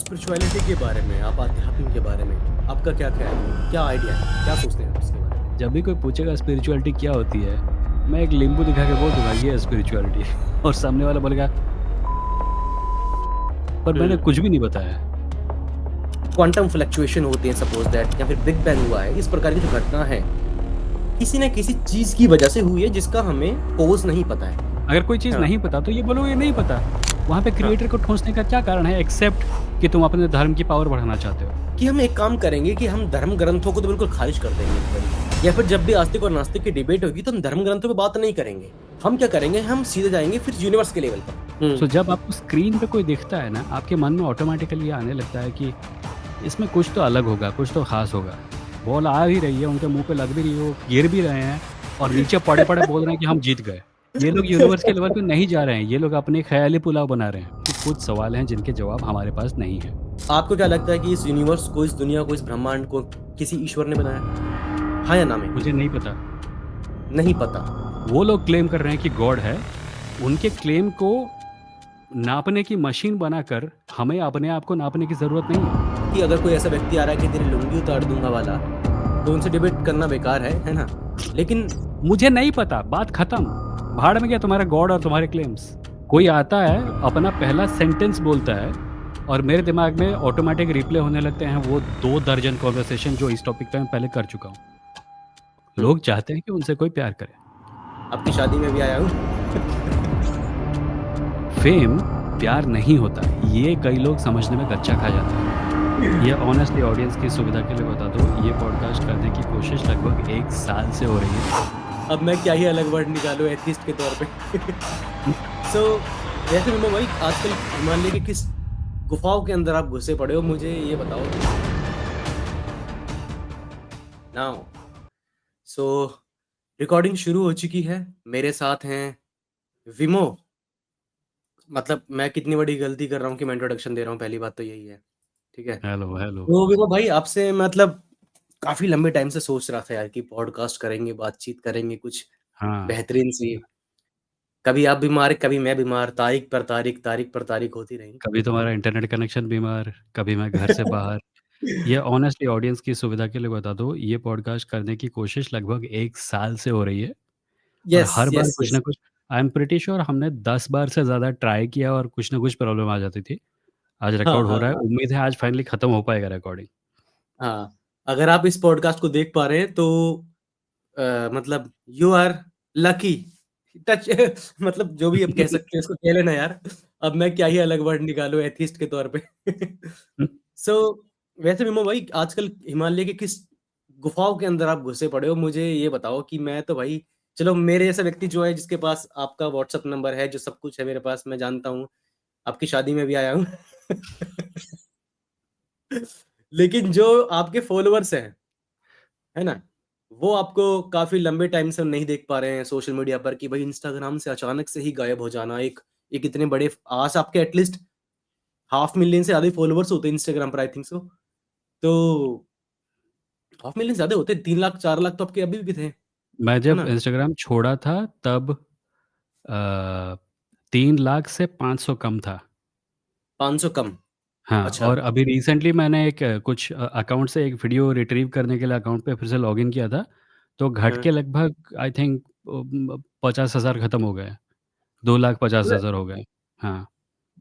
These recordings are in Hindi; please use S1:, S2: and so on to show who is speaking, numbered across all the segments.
S1: स्पिरिचुअलिटी के बारे में, आप आध्यात्म के बारे में, आपका क्या ख़्याल है? क्या आइडिया है? क्या सोचते हैं आप इसके बारे में?
S2: जब भी कोई पूछेगा स्पिरिचुअलिटी क्या होती है, मैं एक नींबू दिखा के बोल दूँगा ये है स्पिरिचुअलिटी और सामने वाला बोलेगा पर मैंने
S1: हुँ।
S2: कुछ भी नहीं बताया।
S1: क्वांटम फ्लक्चुएशन होते हैं सपोज़ दैट या फिर बिग बैंग हुआ है, इस प्रकार की जो घटना है, किसी न किसी चीज़ की वजह से हुई है जिसका हमें कॉज़ नहीं पता है।
S2: अगर कोई चीज़
S1: हाँ,
S2: नहीं पता तो ये बोलो ये नहीं पता। वहाँ पे
S1: हाँ।
S2: क्रिएटर को ठूँसने का क्या कारण है एक्सेप्ट कि तुम अपने धर्म की पावर बढ़ाना चाहते हो।
S1: कि हम एक काम करेंगे कि हम धर्म ग्रंथों को तो बिल्कुल खारिज कर देंगे एक बारी या फिर जब भी आस्तिक और नास्तिक की डिबेट होगी तो हम धर्म ग्रंथों पे बात नहीं करेंगे। हम क्या करेंगे, हम सीधे जाएँगे फिर यूनिवर्स के लेवल पर।
S2: सो जब आपको स्क्रीन पे कोई दिखता है ना, आपके मन में ऑटोमैटिकली ये आने लगता है कि इसमें कुछ तो अलग होगा, कुछ तो ख़ास होगा। बॉल आ भी रही है, उनके मुँह पे लग भी रही है, वो गिर भी रहे हैं और नीचे पड़े-पड़े बोल रहे हैं कि हम जीत गए। ये लोग यूनिवर्स के लेवल पे नहीं जा रहे हैं, ये लोग अपने ख़याली पुलाव बना रहे हैं। कि कुछ सवाल हैं जिनके जवाब हमारे पास नहीं है।
S1: आपको क्या लगता है कि इस यूनिवर्स को, इस दुनिया को, इस ब्रह्मांड को किसी ईश्वर ने बनाया? हाँ या ना में?
S2: मुझे नहीं पता।
S1: नहीं पता।
S2: वो लोग क्लेम कर रहे हैं कि गॉड है, उनके क्लेम को नापने की मशीन बनाकर हमें अपने आप को नापने की ज़रूरत नहीं है।
S1: कि अगर कोई ऐसा व्यक्ति आ रहा है कि तेरी लुंगी उतार दूँगा वाला, तो उनसे डिबेट करना बेकार है ना? लेकिन
S2: मुझे नहीं पता, बात खत्म। भाड़ में गया तुम्हारा गॉड और तुम्हारे क्लेम्स। कोई आता है, अपना पहला सेंटेंस बोलता है और मेरे दिमाग में ऑटोमैटिक रिप्ले होने लगते हैं वो 2 दर्जन कन्वर्सेशन जो इस टॉपिक पे मैं पहले कर चुका हूँ।
S1: हुँ,
S2: लोग चाहते हैं कि उनसे कोई प्यार करे।
S1: आपकी शादी में भी आया हूँ।
S2: फेम प्यार नहीं होता, ये कई लोग समझने में कच्चा खा जाते हैं। ये ऑनेस्टली ऑडियंस की सुविधा के लिए बता दूँ, ये पॉडकास्ट करने की कोशिश लगभग 1 साल से हो रही है।
S1: अब मैं क्या ही अलग वर्ड निकालूँ एथिस्ट के तौर पे। सो वैसे विमो भाई आजकल हिमालय की किस गुफाओं के अंदर आप घुसे पड़े हो मुझे ये बताओ? नाउ सो रिकॉर्डिंग शुरू हो चुकी है। मेरे साथ हैं विमो। मतलब मैं कितनी बड़ी गलती कर रहा हूँ कि मैं इंट्रोडक्शन दे रहा हूँ, पहली बात तो यही है। ठीक है?
S2: Hello, hello.
S1: तो विमो भाई आपसे मतलब काफ़ी लंबे टाइम से सोच रहा था यार कि पॉडकास्ट करेंगे, बातचीत करेंगे कुछ
S2: हाँ।
S1: बेहतरीन सी। कभी आप बीमार, कभी मैं बीमार, तारीख पर तारीख, तारीख पर तारीख होती रही।
S2: कभी तुम्हारा इंटरनेट कनेक्शन बीमार, कभी मैं घर से बाहर। ये ऑनेस्टली ऑडियंस की सुविधा के लिए बता दूँ, ये पॉडकास्ट करने की कोशिश लगभग 1 साल से हो रही है और
S1: यस,
S2: हर बार
S1: यस,
S2: कुछ
S1: यस।
S2: ना कुछ आई एम प्रिटी श्योर हमने 10 बार से ज़्यादा ट्राई किया और कुछ ना कुछ प्रॉब्लम आ जाती थी। आज
S1: हाँ,
S2: रिकॉर्ड हो
S1: हाँ,
S2: रहा है,
S1: हाँ।
S2: उम्मीद है आज फाइनली खत्म हो पाएगा रिकॉर्डिंग।
S1: हाँ, अगर आप इस पॉडकास्ट को देख पा रहे हैं तो मतलब यू आर लकी। टच मतलब जो भी आप कह सकते हैं उसको कह लेना यार। अब मैं क्या ही अलग वर्ड निकालूँ एथिस्ट के तौर पे। सो वैसे विमो भाई आजकल हिमालय के किस गुफाओं के अंदर आप घुसे पड़े हो? मुझे ये बताओ कि मैं तो भाई चलो मेरे जैसा व्यक्ति जो है जिसके पास आपका व्हाट्सएप नंबर है, जो सब कुछ है मेरे पास, मैं जानता हूँ, आपकी शादी में भी आया हूँ। लेकिन जो आपके फॉलोवर्स हैं, है ना? वो आपको काफ़ी लंबे टाइम से नहीं देख पा रहे हैं सोशल मीडिया पर कि भाई इंस्टाग्राम से अचानक से ही गायब हो जाना। एक इतने बड़े आज आपके एटलीस्ट हाफ मिलियन से ज़्यादा ही फॉलोवर्स होते हैं इंस्टाग्राम पर आई थिंक सो। तो हाफ मिलियन से ज़्यादा होते हैं, 3 लाख 4 लाख तो आपके अभी भी थे,
S2: मैं
S1: है
S2: जब
S1: ना?
S2: इंस्टाग्राम छोड़ा था तब 3 लाख से 500 कम था।
S1: 500 कम,
S2: हाँ,
S1: अच्छा।
S2: और अभी रिसेंटली मैंने एक कुछ अकाउंट से एक वीडियो रिट्रीव करने के लिए अकाउंट पे फिर से लॉगिन किया था, तो घट
S1: हाँ,
S2: के लगभग आई थिंक 50,000 खत्म हो गए,
S1: मतलब
S2: 2,50,000 हो गए। हाँ।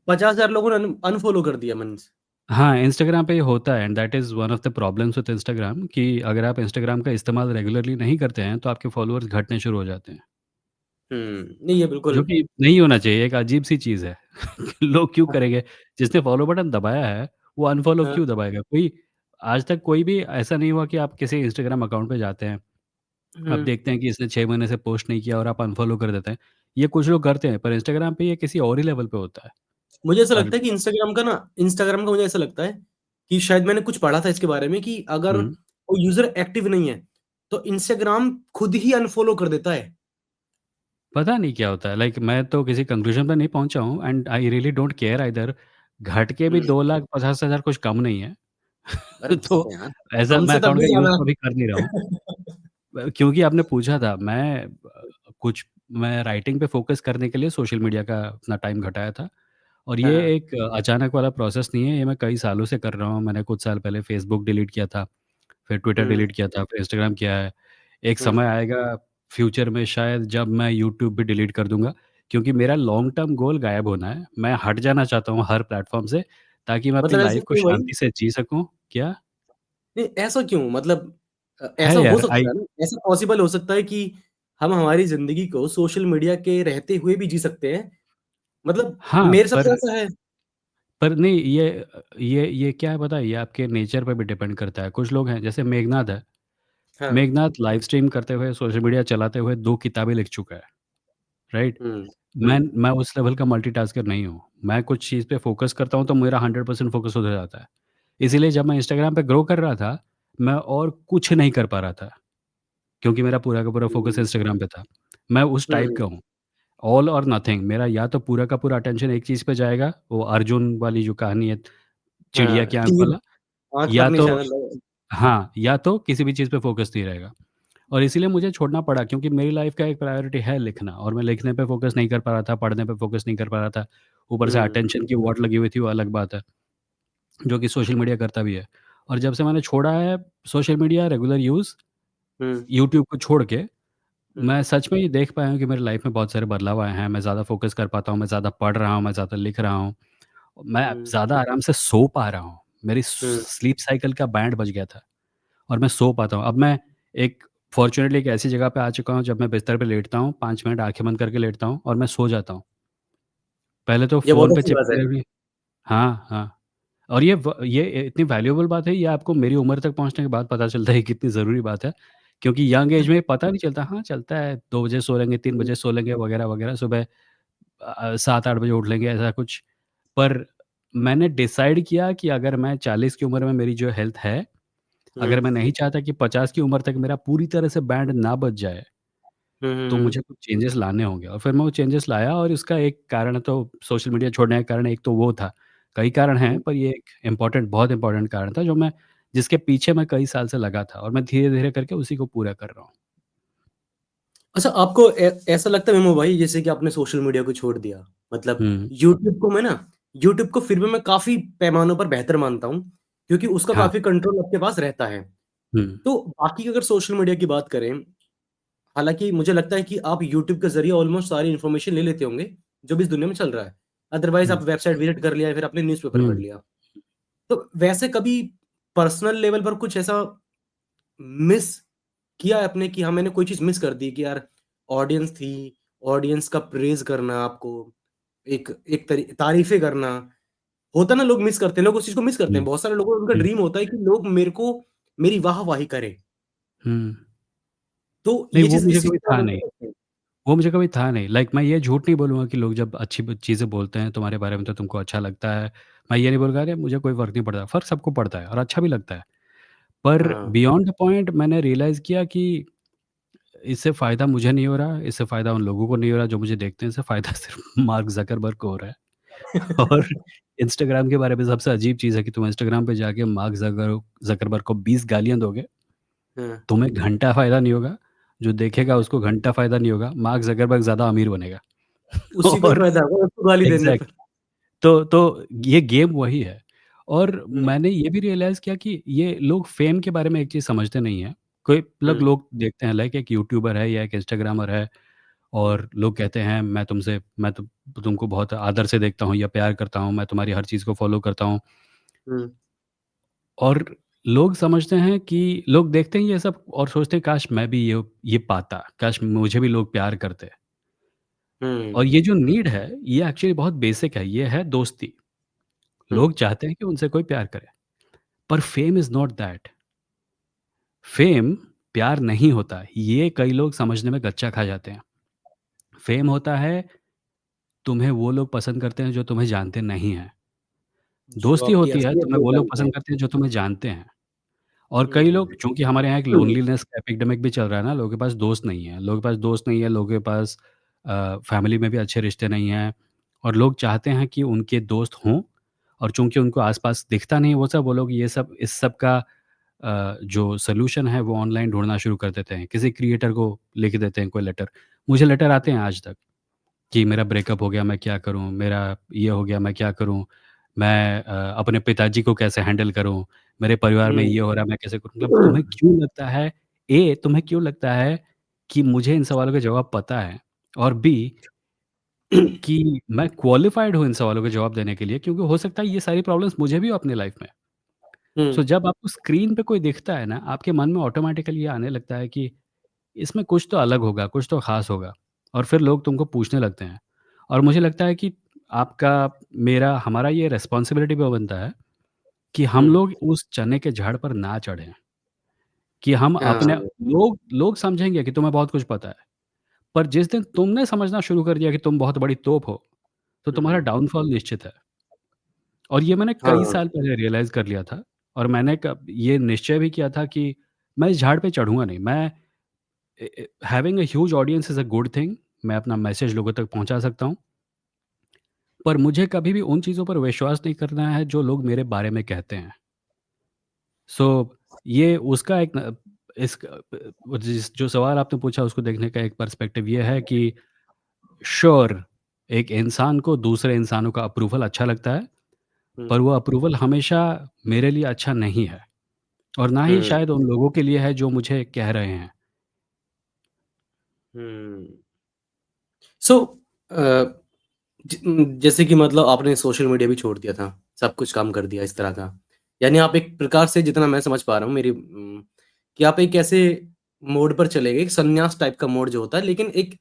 S1: 50,000 लोगों ने अनफ़ॉलो कर दिया मन से।
S2: हाँ, इंस्टाग्राम पे ये होता है and that is one of the problems with Instagram कि अगर आप इंस्टाग्राम का इस्तेमाल रेगुलरली नहीं करते हैं, तो आपके फॉलोअर्स घटने शुरू हो जाते हैं,
S1: नहीं ये
S2: जो
S1: बिल्कुल।
S2: कि नहीं होना चाहिए, एक अजीब-सी चीज़ है। लोग क्यों करेंगे? जिसने फॉलो बटन दबाया है, वो अनफॉलो
S1: हाँ,
S2: क्यों दबाएगा? कोई आज तक कोई भी ऐसा नहीं हुआ कि आप किसी इंस्टाग्राम अकाउंट पे जाते हैं, आप
S1: हुँ।
S2: देखते हैं कि इसने 6 महीने से पोस्ट नहीं किया और आप अनफॉलो कर देते हैं। ये कुछ लोग करते हैं, पर इंस्टाग्राम पे ये किसी और ही लेवल पे होता है
S1: मुझे ऐसा
S2: और
S1: लगता है कि इंस्टाग्राम का मुझे ऐसा लगता है कि शायद मैंने कुछ पढ़ा था इसके बारे में कि अगर
S2: हुँ।
S1: कोई यूज़र एक्टिव नहीं है, तो इंस्टाग्राम खुद ही अनफ़ॉलो कर देता है।
S2: पता नहीं क्या होता है, लाइक मैं तो किसी कंक्लूजन पे नहीं पहुँचा हूँ and I really don't care either. घट के भी
S1: हुँ,
S2: 2,50,000 कुछ कम नहीं है।
S1: अरे
S2: तो
S1: सही है यार,
S2: ऐसा मैं
S1: हमसे तब
S2: अकाउंट
S1: भी
S2: का यूज़
S1: ज़्यादा।
S2: तो अभी कर नहीं रहा हूँ। क्योंकि आपने पूछा था, कुछ मैं राइटिंग पे फ़ोकस करने के लिए सोशल मीडिया का अपना टाइम घटाया था और ये
S1: हाँ।
S2: एक अचानक वाला प्रोसेस नहीं है, ये मैं कई सालों से कर रहा हूँ। मैंने कुछ साल पहले फ़ेसबुक डिलीट किया था, फिर ट्विटर
S1: हुँ,
S2: डिलीट किया था, फिर इंस्टाग्राम किया है। एक
S1: हुँ।
S2: समय आएगा फ्यूचर में शायद जब मैं यूट्यूब भी डिलीट कर दूँगा, क्योंकि मेरा लॉन्ग टर्म गोल गायब होना है। मैं हट जाना चाहता हूँ हर प्लेटफ़ॉर्म से, ताकि मैं अपनी
S1: मतलब ऐसा
S2: लाइफ़ को
S1: क्यों भाई?
S2: शांति से जी सकूँ। क्या?
S1: नहीं, ऐसा क्यों? मतलब
S2: है
S1: ऐसा हो
S2: यार
S1: सकता है ना, ऐसा पॉसिबल हो सकता है कि हम हमारी ज़िंदगी को सोशल मीडिया के रहते हुए भी जी सकते हैं। मतलब
S2: हाँ,
S1: मेरे साथ तो ऐसा है।
S2: पर नहीं ये क्या है पता है, ये आपके नेचर पे भी डिपेंड करता है। कुछ लोग हैं जैसे मेघनाद है,
S1: हाँ।
S2: मेघनाद लाइव स्ट्रीम करते हुए, सोशल मीडिया चलाते हुए 2 किताबें लिख चुका है, राइट?
S1: हुँ,
S2: मैं
S1: हुँ,
S2: मैं उस लेवल का मल्टीटास्कर नहीं हूँ। मैं कुछ चीज़ पे फ़ोकस करता हूँ तो मेरा 100% फ़ोकस उधर जाता है। इसीलिए जब मैं इंस्टाग्राम पे ग्रो कर रहा था, मैं और कुछ नहीं कर पा रहा था, क्योंकि मेरा पूरा का पूरा फ़ोकस
S1: हुँ,
S2: इंस्टाग्राम पे था। मैं उस
S1: हुँ,
S2: टाइप
S1: हुँ।
S2: का हूँ, ऑल और नथिंग। मेरा या तो पूरा का पूरा अटेंशन एक चीज़ पे जाएगा, वो अर्जुन वाली जो कहानी है, चिड़िया
S1: हाँ,
S2: की आँख
S1: तीर
S2: वाला,
S1: आँख पर
S2: या तो
S1: निशाना लगा।
S2: हाँ, या तो किसी भी चीज़ पे फ़ोकस नहीं रहेगा। और इसीलिए मुझे छोड़ना पड़ा, क्योंकि मेरी लाइफ़ का एक प्रायोरिटी है लिखना, और मैं लिखने पे फ़ोकस नहीं कर पा रहा था, पढ़ने पे फ़ोकस नहीं कर पा रहा था। ऊपर से
S1: हुँ,
S2: अटेंशन की वॉट लगी हुई थी, वो अलग बात है, जो कि सोशल मीडिया करता भी है। और जब से मैंने छोड़ा है सोशल मीडिया रेगुलर यूज़,
S1: हुँ,
S2: यूट्यूब को छोड़ के,
S1: हुँ,
S2: मैं सच में ये देख पाया हूँ कि मेरी लाइफ़ में बहुत सारे बदलाव आए हैं। मैं ज़्यादा फ़ोकस कर पाता हूँ, मैं ज़्यादा पढ़ रहा हूँ, मैं ज़्यादा लिख रहा हूँ, मैं
S1: हुँ,
S2: ज़्यादा आराम से सो पा रहा हूँ। मेरी
S1: हुँ।
S2: स्लीप साइकिल का बैंड बज गया था। और मैं सो पाता हूँ। अब मैं एक फ़ॉर्च्यूनेटली एक ऐसी जगह पे आ चुका हूँ, जब मैं बिस्तर पे लेटता हूँ, 5 मिनट आँखें बंद करके लेटता हूँ और मैं सो जाता हूँ। पहले तो
S1: ये बहुत
S2: फ़ोन पे
S1: अच्छी बात
S2: चिपके
S1: है।
S2: रहे। हाँ, हाँ। और ये इतनी वैल्यूएबल बात है, ये आपको मेरी उम्र तक पहुँचने के बाद पता चलता है, ये कितनी ज़रूरी बात है। क्योंकि यंग एज में पता नहीं चलता, हाँ, चलता है 2 बजे सो लेंगे, 3
S1: हुँ,
S2: बजे सो लेंगे वगैरह-वगैरह, सुबह 7-8 बजे उठ लेंगे, ऐसा कुछ। पर मैंने डिसाइड किया कि अगर मैं 40 की उम्र में मेरी जो हेल्थ है,
S1: हुँ,
S2: अगर मैं नहीं चाहता कि 50 की उम्र तक मेरा पूरी तरह से बैंड ना बज जाए,
S1: हुँ, हुँ,
S2: तो
S1: हुँ,
S2: मुझे कुछ चेंजेस लाने होंगे। और फिर मैं वो चेंजेस लाया, और इसका एक कारण तो सोशल मीडिया छोड़ने का कारण एक तो वो था। कई कारण हैं,
S1: हुँ।
S2: पर ये एक इम्पोर्टेंट, बहुत इम्पोर्टेंट कारण था, जो मैं जिसके पीछे मैं कई साल से लगा था, और मैं धीरे-धीरे करके उसी को पूरा कर रहा हूँ।
S1: अच्छा, आपको ऐसा लगता है मेमो भाई जैसे कि आपने सोशल मीडिया को छोड़ दिया, मतलब
S2: हुँ,
S1: यूट्यूब को फिर भी मैं काफ़ी पैमानों पर बेहतर मानता हूँ, क्योंकि उसका
S2: हाँ,
S1: काफ़ी कंट्रोल आपके पास रहता है।
S2: हुँ,
S1: तो बाकी अगर सोशल मीडिया की बात करें, हालाँकि मुझे लगता है कि आप यूट्यूब के ज़रिए ऑलमोस्ट सारी इन्फॉर्मेशन ले लेते होंगे, जो भी इस दुनिया में चल रहा है। अदरवाइज़
S2: हुँ,
S1: आप वेबसाइट विज़िट कर लिया या फिर आपने न्यूज़पेपर पढ़
S2: हुँ,
S1: लिया। तो वैसे कभी पर्सनल लेवल पर कुछ ऐसा मिस किया है आपने कि हाँ, मैंने कोई चीज़ मिस कर दी कि यार ऑडियंस थी, ऑडियंस का प्रेज़ करना आपको, एक एक तारीफ़ें करना, होता है ना लोग मिस करते हैं, लोग उस चीज़ को मिस करते
S2: हुँ,
S1: हैं। बहुत सारे लोगों का उनका
S2: हुँ,
S1: ड्रीम होता है कि लोग मेरी वाह-वाही करें।
S2: हुँ।
S1: तो
S2: नहीं,
S1: ये
S2: वो
S1: चीज़
S2: मुझे
S1: इस चीज़
S2: कभी
S1: पे आप
S2: था
S1: बिल्कुल
S2: नहीं।
S1: करते हैं।
S2: वो मुझे कभी था नहीं। लाइक मैं ये झूठ नहीं बोलूँगा कि लोग जब अच्छी ब चीज़ें बोलते हैं तुम्हारे बारे में तो तुमको अच्छा लगता है। मैं ये नहीं बोलूँगा अरे मुझे कोई फ़र्क नहीं पड़ता। फ़र्क सबको पड़ता है और अच्छा भी लगता है। पर
S1: हाँ,
S2: बियॉन्ड द पॉइंट मैंने रियलाइज़ किया कि इससे फ़ायदा मुझे नहीं हो रहा, इससे फ़ायदा उन लोगों को नहीं हो रहा जो मुझे देखते हैं, इससे फ़ायदा सिर्फ़ मार्क ज़करबर्ग को हो रहा है। और इंस्टाग्राम के बारे में सबसे अजीब चीज़ है कि तुम इंस्टाग्राम पे जाके मार्क ज़करबर्ग को 20 गालियाँ दोगे,
S1: हाँ,
S2: तुम्हें घंटा फ़ायदा नहीं होगा, जो देखेगा उसको घंटा फ़ायदा नहीं होगा, मार्क ज़करबर्ग ज़्यादा अमीर बनेगा।
S1: उसी को
S2: और
S1: फ़ायदा होगा उसको गाली देने पर।
S2: एग्ज़ैक्टली, तो ये गेम वही है। और
S1: हुँ,
S2: मैंने ये भी रियलाइज़ किया कि ये लोग फ़ेम के बारे में एक चीज़ समझते नहीं हैं। कोई मतलब
S1: हुँ,
S2: लोग देखते हैं, लाइक एक यूट्यूबर है या एक इंस्टाग्रामर है,
S1: हुँ,
S2: और लोग कहते हैं मैं तो तुमको बहुत आदर से देखता हूँ या प्यार करता हूँ, मैं तुम्हारी हर चीज़ को फ़ॉलो करता हूँ।
S1: हुँ,
S2: और लोग समझते हैं कि लोग देखते हैं ये सब और सोचते हैं काश मैं भी ये पाता, काश मुझे भी लोग प्यार करते।
S1: हुँ,
S2: और ये जो नीड है, ये एक्चुअली बहुत बेसिक है, ये है दोस्ती।
S1: हुँ।
S2: लोग चाहते हैं कि उनसे कोई प्यार करे। पर fame is not that. Fame प्यार नहीं होता। ये कई लोग समझने में कच्चा खा जाते हैं। फेम होता है, तुम्हें वो लोग पसंद करते हैं जो तुम्हें जानते नहीं हैं।
S1: जो
S2: दोस्ती
S1: आपकी
S2: होती है,
S1: असलियत
S2: तुम्हें
S1: नहीं
S2: वो लोग
S1: जानते हैं।
S2: पसंद करते हैं जो तुम्हें जानते हैं। और कई
S1: हुँ,
S2: लोग, चूँकि हमारे यहाँ एक
S1: हुँ,
S2: लोनलीनेस का एपिडेमिक भी चल रहा है ना, लोगों के पास दोस्त नहीं है। लोगों के पास दोस्त नहीं है, लोगों के पास फैमिली में भी अच्छे रिश्ते नहीं हैं, और लोग चाहते हैं कि उनके दोस्त हों, और चूँकि उनको आस-पास दिखता नहीं है वो लोग ये सब इस सब का जो सॉल्यूशन है वो ऑनलाइन ढूँढना शुरू कर देते हैं। किसी क्रिएटर को लिख देते हैं कोई लेटर। मुझे लेटर आते हैं आज तक। कि मेरा ब्रेकअप हो गया, मैं क्या करूँ? मेरा ये हो गया, मैं क्या करूँ? मैं अपने पिताजी को कैसे हैंडल करूँ? मेरे परिवार में
S1: हुँ।
S2: ये हो रहा है, मैं कैसे करूँ? मतलब तुम्हें क्यों लगता है कि मुझे इन सवालों के जवाब पता है? और बी कि मैं क्वालिफ़ाइड हूँ इन सवालों के जवाब देने के लिए, क्योंकि हो सकता है ये सारी प्रॉब्लम्स मुझे भी हो अपनी लाइफ़ में।
S1: हुँ,
S2: सो जब आपको स्क्रीन पे कोई दिखता है ना, आपके मन में ऑटोमैटिकली ये आने लगता है कि इसमें कुछ तो अलग होगा, कुछ तो ख़ास होगा, और फिर लोग तुमको पूछने लगते हैं। और मुझे लगता है कि आपका, मेरा, हमारा ये रिस्पॉन्सिबिलिटी भी बनता है कि
S1: हुँ।
S2: हम लोग उस चने के झाड़ पर ना चढ़ें, कि हम अपने,
S1: हाँ।
S2: लोग लोग समझेंगे कि तुम्हें बहुत कुछ पता है, पर जिस दिन तुमने समझना शुरू कर दिया कि तुम बहुत बड़ी तोप हो, तो
S1: हुँ,
S2: तुम्हारा
S1: हुँ।
S2: डाउनफॉल निश्चित है। और ये मैंने कई
S1: हाँ।
S2: साल पहले रियलाइज़ कर लिया था, और मैंने कब ये निश्चय भी किया था कि मैं इस झाड़ पे चढ़ूँगा नहीं। मैं having a huge audience is a good thing, मैं अपना मैसेज लोगों तक पहुँचा सकता हूँ, पर मुझे कभी भी उन चीज़ों पर विश्वास नहीं करना है जो लोग मेरे बारे में कहते हैं। सो ये उसका एक न इस जिस जो सवाल आपने पूछा उसको देखने का एक पर्सपेक्टिव ये है कि श्योर, एक इंसान को दूसरे इंसानों का अप्रूवल अच्छा लगता है,
S1: हुँ,
S2: पर वो अप्रूवल हमेशा मेरे लिए अच्छा नहीं है, और ना ही
S1: हुँ,
S2: शायद उन लोगों के लिए है जो मुझे कह रहे हैं।
S1: हुँ। सो अ, जैसे कि मतलब आपने सोशल मीडिया भी छोड़ दिया था, सब कुछ काम कर दिया इस तरह का। यानी आप एक प्रकार से जितना मैं समझ पा रहा हूँ कि आप एक ऐसे मोड पर चले गए, एक संन्यास टाइप का मोड जो होता है, लेकिन एक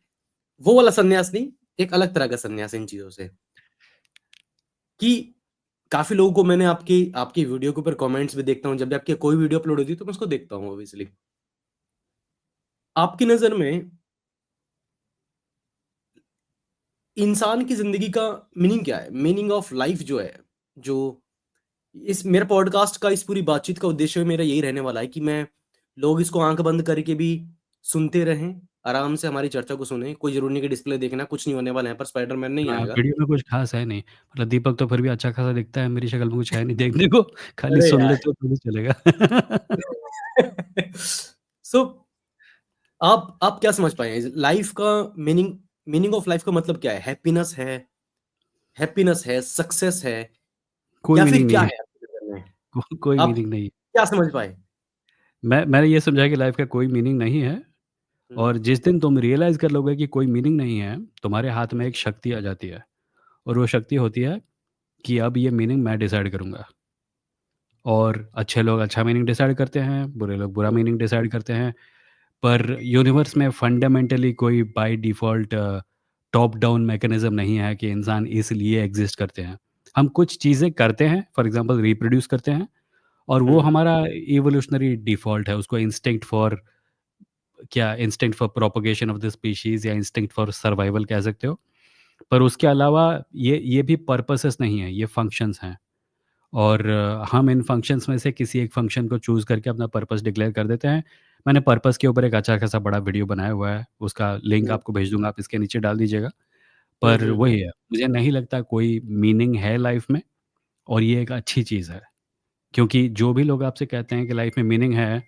S1: वो वाला संन्यास नहीं, एक अलग तरह का संन्यास इन चीज़ों से, कि काफ़ी लोगों को मैंने आपकी आपकी वीडियो के ऊपर कमेंट्स भी देखता हूँ, जब भी आपकी कोई वीडियो अपलोड होती है, तो मैं उसको देखता हूँ ऑब्वियसली। आपकी नज़र में इंसान की ज़िंदगी का मीनिंग क्या है? मीनिंग ऑफ लाइफ़ जो है, जो इस मेरे पॉडकास्ट का, इस पूरी बातचीत का उद्देश्य मेरा यही रहने वाला है कि मैं लोग इसको आँख बंद करके भी सुनते रहें, आराम से हमारी चर्चा को सुनें। कोई ज़रूरी नहीं कि डिस्प्ले देखना, कुछ नहीं होने वाला है, यहाँ पर स्पाइडरमैन नहीं
S2: हाँ,
S1: आएगा।
S2: वीडियो में कुछ ख़ास है नहीं। मतलब दीपक तो फिर भी अच्छा-खासा दिखता है, मेरी शक्ल में कुछ है नहीं देखने को, खाली
S1: अरे
S2: सुन
S1: यार!
S2: लेते हो तो भी चलेगा।
S1: सो आप क्या समझ पाए हैं? लाइफ़ का मीनिंग मीनिंग ऑफ लाइफ़ का मतलब क्या है? हैप्पीनेस है, सक्सेस है
S2: कोई
S1: या
S2: मीनिंग
S1: फिर क्या
S2: नहीं है,
S1: है आपकी नज़र में?
S2: कोई
S1: आप
S2: मीनिंग नहीं है।
S1: क्या समझ पाए?
S2: मैंने ये समझा कि लाइफ़ का कोई मीनिंग नहीं है,
S1: हुँ,
S2: और जिस दिन तुम रियलाइज़ कर लोगे कि कोई मीनिंग नहीं है, तुम्हारे हाथ में एक शक्ति आ जाती है, और वो शक्ति होती है कि अब ये मीनिंग मैं डिसाइड करूँगा। और अच्छे लोग अच्छा मीनिंग डिसाइड करते हैं, बुरे लोग बुरा
S1: हुँ,
S2: मीनिंग डिसाइड करते हैं। पर यूनिवर्स में फंडामेंटली कोई by default top down mechanism नहीं है कि इंसान इसलिए एग्ज़िस्ट करते हैं। हम कुछ चीज़ें करते हैं, फॉर एग्ज़ाम्पल रिप्रोड्यूस करते हैं, और वो
S1: हुँ,
S2: हमारा इवोल्यूशनरी डिफ़ॉल्ट है, उसको instinct for propagation of the species या इंस्टिंक्ट फॉर सर्वाइवल कह सकते हो। पर उसके अलावा ये भी पर्पसेस नहीं है, ये फंक्शंस हैं। और हम इन फंक्शंस में से किसी एक फंक्शन को चूज़ करके अपना पर्पस डिक्लेयर कर देते हैं। मैंने पर्पस के ऊपर एक अच्छा खासा बड़ा वीडियो बनाया हुआ है, उसका लिंक
S1: हुँ,
S2: आपको भेज दूँगा, आप इसके नीचे डाल दीजिएगा।
S1: हुँ,
S2: पर
S1: हुँ, हुँ,
S2: वही है, मुझे नहीं लगता कोई मीनिंग है लाइफ़ में, और ये एक अच्छी चीज़ है। क्योंकि जो भी लोग आपसे कहते हैं कि लाइफ़ में मीनिंग है,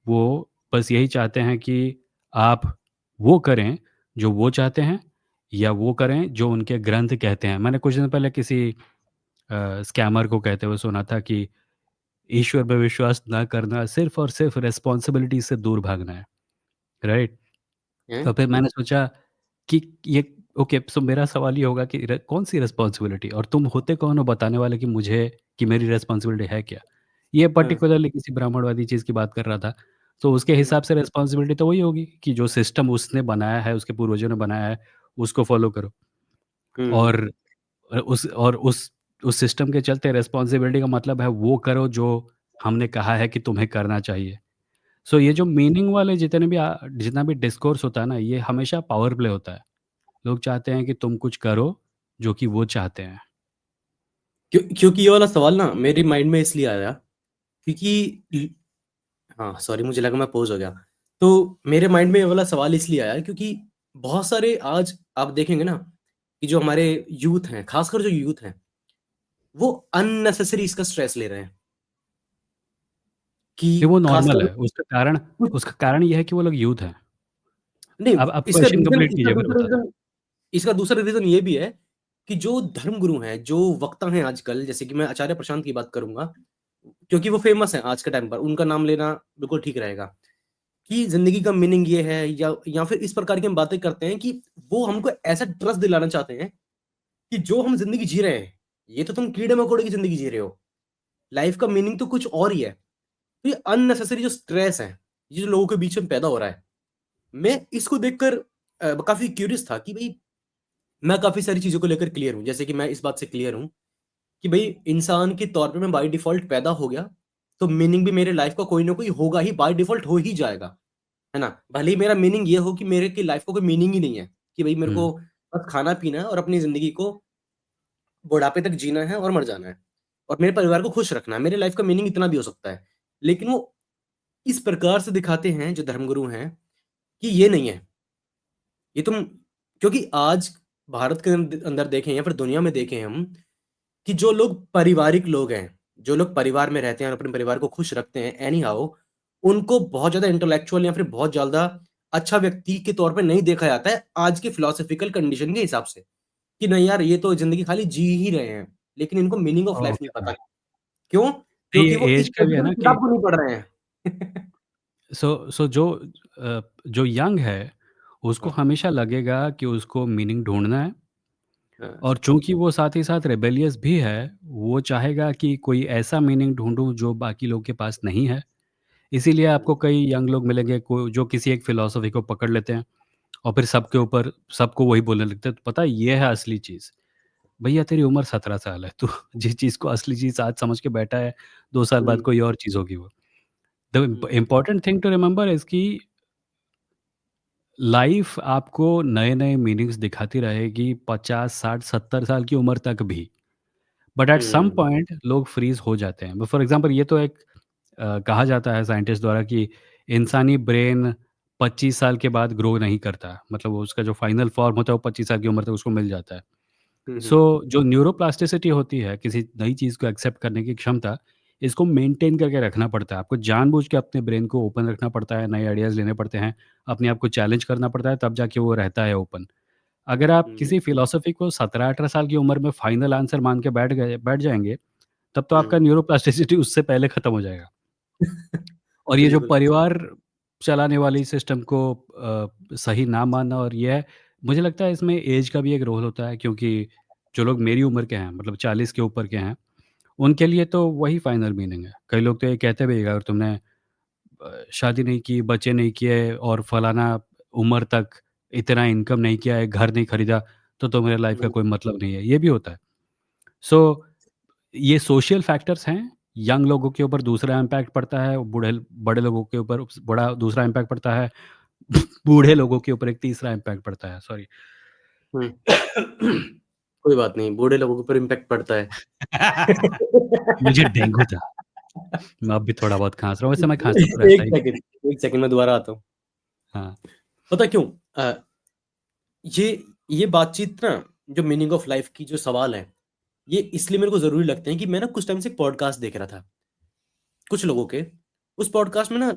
S2: वो बस यही चाहते हैं कि आप वो करें जो वो चाहते हैं, या वो करें जो उनके ग्रंथ कहते हैं। मैंने कुछ दिन पहले किसी स्कैमर को कहते हुए सुना था कि ईश्वर पे विश्वास ना करना सिर्फ़ और सिर्फ़ रिस्पॉन्सिबिलिटी से दूर भागना है, राइट?
S1: हैं?
S2: तो फिर मैंने सोचा कि ये ओके, सो मेरा सवाल ये होगा कि कौन-सी रिस्पॉन्सिबिलिटी, और तुम होते कौन हो बताने वाले कि मुझे, कि मेरी रिस्पॉन्सिबिलिटी है क्या? ये
S1: हाँ,
S2: पर्टिकुलरली किसी ब्राह्मणवादी चीज़ की बात कर रहा था। तो उसके
S1: हुँ,
S2: हिसाब से रिस्पॉन्सिबिलिटी तो वही होगी कि जो सिस्टम उसने बनाया है, उसके पूर्वजों ने बनाया है, उसको फ़ॉलो करो।
S1: हुँ, हुँ,
S2: और उस सिस्टम के चलते रिस्पॉन्सिबिलिटी का मतलब है वो करो जो हमने कहा है कि तुम्हें करना चाहिए। सो ये जो मीनिंग वाले जितना भी डिस्कोर्स होता है ना, ये हमेशा पावर प्ले होता है। लोग चाहते हैं कि तुम कुछ करो जो कि वो चाहते हैं।
S1: क्योंकि ये वाला सवाल ना मेरे माइंड में इसलिए आया क्योंकि ल हाँ, सॉरी मुझे लगा मैं पॉज़ हो गया। तो मेरे माइंड में ये वाला सवाल इसलिए आया क्योंकि बहुत सारे आज आप देखेंगे ना कि जो हमारे यूथ हैं, ख़ासकर जो यूथ हैं, वो अननेसेसरी इसका स्ट्रेस ले रहे हैं कि
S2: ये वो नॉर्मल
S1: ख़ासकर
S2: है, उसका कारण ये है कि वो लोग यूथ हैं।
S1: नहीं,
S2: अब क्वेश्चन कंप्लीट कीजिए फिर
S1: इसका
S2: बताता
S1: दूसरा
S2: हूँ।
S1: रीज़न इसका दूसरा रीज़न ये भी है कि जो धर्मगुरु हैं, जो वक्ता हैं आजकल, जैसे कि मैं आचार्य प्रशांत की बात करूँगा, क्योंकि वो फ़ेमस हैं आज के टाइम पर, उनका नाम लेना बिल्कुल ठीक रहेगा, कि ज़िंदगी का मीनिंग ये है, या फिर इस प्रकार की हम बातें करते हैं कि वो हमको ऐसा ट्रस्ट दिलाना चाहते हैं कि जो हम ज़िंदगी जी रहे हैं, ये तो तुम कीड़े-मकोड़े की ज़िंदगी जी रहे हो। लाइफ़ का मीनिंग तो कुछ और ही है। तो ये अननेसेसरी जो स्ट्रेस है, ये जो लोगों के बीच में पैदा हो रहा है, मैं इसको देखकर काफ़ी क्यूरियस था कि भई मैं काफ़ी सारी चीज़ों को लेकर क्लियर हूँ। जैसे कि मैं इस बात से क्लियर हूँ कि भई इंसान के तौर पे मैं बाय डिफ़ॉल्ट पैदा हो गया, तो मीनिंग भी मेरे लाइफ़ का कोई ना कोई होगा ही, बाय डिफ़ॉल्ट हो ही जाएगा, है ना? भले ही मेरा मीनिंग ये हो कि मेरे की लाइफ़ का कोई मीनिंग ही नहीं है, कि भई मेरे
S2: हुँ।
S1: को बस खाना-पीना है और अपनी ज़िंदगी को बुढ़ापे तक जीना है और मर जाना है और मेरे परिवार को खुश रखना है। मेरे लाइफ़ का मीनिंग इतना भी हो सकता है। लेकिन वो इस प्रकार से दिखाते हैं जो धर्मगुरु हैं कि ये नहीं है। ये तुम क्योंकि आज भारत के अंदर देखें या फिर दुनिया में देखें हम कि जो लोग पारिवारिक लोग हैं, जो लोग परिवार में रहते हैं और अपने परिवार को खुश रखते हैं एनी हाउ, उनको बहुत ज़्यादा इंटेलेक्चुअल या फिर बहुत ज़्यादा अच्छा व्यक्ति के तौर पे नहीं देखा जाता है आज के फिलॉसॉफिकल कंडीशन के हिसाब से, कि नहीं यार ये तो ज़िंदगी खाली जी ही रहे हैं, लेकिन इनको मीनिंग ऑफ लाइफ नहीं
S2: ओके।
S1: पता। क्यों?
S2: नहीं,
S1: क्योंकि वो
S2: ये
S1: इस
S2: एज का भी है
S1: पर्टिकुलर
S2: ना कि
S1: किताब को नहीं पढ़ रहे हैं।
S2: सो जो यंग है, उसको
S1: हाँ,
S2: हमेशा लगेगा कि उसको मीनिंग ढूँढना है
S1: हाँ,
S2: और चूँकि वो साथ ही साथ रिबेलियस भी है, वो चाहेगा कि कोई ऐसा मीनिंग ढूँढूँ जो बाकी लोगों के पास नहीं है। इसीलिए
S1: हुँ,
S2: आपको कई यंग लोग मिलेंगे को जो किसी एक फिलॉसफी को पकड़ लेते हैं और फिर सबके ऊपर सबको वही बोलने लगते हैं, तो पता है ये है असली चीज़। भैया तेरी उम्र 17 साल है, तू जिस चीज़ को असली चीज़ आज समझ के बैठा है, 2 साल बाद
S1: हुँ,
S2: कोई और चीज़ होगी वो। The
S1: uh,
S2: important thing to remember is कि लाइफ़ आपको नए-नए मीनिंग्स दिखाती रहेगी 50, 60, 70 साल की उम्र तक भी। But at some
S1: uh,
S2: point लोग फ्रीज़ हो जाते हैं। फॉर एग्ज़ाम्पल ये तो एक कहा जाता है साइंटिस्ट द्वारा कि इंसानी ब्रेन 25 साल के बाद ग्रो नहीं करता। मतलब वो उसका जो फाइनल फॉर्म होता है वो 25 साल की उम्र तक उसको मिल जाता है।
S1: हुँ,
S2: सो
S1: हुँ,
S2: जो न्यूरोप्लास्टिसिटी होती है, किसी नई चीज़ को एक्सेप्ट करने की क्षमता, इसको मेंटेन करके रखना पड़ता है। आपको जानबूझ के अपने ब्रेन को ओपन रखना पड़ता है, नए आइडियाज़ लेने पड़ते हैं, अपने आप को चैलेंज करना पड़ता है, तब जाके वो रहता है ओपन। अगर आप
S1: हुँ,
S2: किसी फिलॉसफी को 17-18 साल की उम्र में फाइनल आंसर मान के बैठ जाएँगे, तब तो
S1: हुँ।
S2: आपका न्यूरोप्लास्टिसिटी उससे पहले खत्म हो जाएगा। और ये जो
S1: बिल्कुल।
S2: परिवार चलाने वाली सिस्टम को सही ना मानना और ये है, मुझे लगता है इसमें ऐज का भी एक रोल होता है क्योंकि जो लोग मेरी उम्र के हैं मतलब 40 के ऊपर के हैं, उनके लिए तो वही फाइनल मीनिंग है। कई लोग तो ये कहते भी हैं अगर तुमने शादी नहीं की, बच्चे नहीं किए और फलाना उम्र तक इतना इनकम नहीं किया है, घर नहीं खरीदा, तो तुम्हारे लाइफ का
S1: हुँ,
S2: कोई मतलब नहीं है, ये भी होता है। सो ये सोशल फैक्टर्स हैं, यंग लोगों के ऊपर दूसरा इम्पैक्ट पड़ता है, बूढ़े बड़े लोगों के ऊपर बड़ा दूसरा इम्पैक्ट पड़ता है, बूढ़े लोगों के ऊपर एक तीसरा इम्पैक्ट पड़ता है, सॉरी।
S1: हुँ। कोई बात नहीं, बूढ़े लोगों के ऊपर इम्पैक्ट पड़ता है।
S2: मुझे डेंगू था, मैं अब भी थोड़ा बहुत खाँस रहा हूँ, वैसे मैं खाँसता तो रहता
S1: 1
S2: ही हूँ।
S1: सेकंड, 1 सेकंड मैं दोबारा आता हूँ।
S2: हाँ,
S1: पता क्यों? ये ये बातचीत ना जो मीनिंग ऑफ लाइफ की जो सवाल है, ये इसलिए मेरे को ज़रूरी लगते हैं कि मैं ना कुछ टाइम से एक पॉडकास्ट देख रहा था, कुछ लोगों के। उस पॉडकास्ट में ना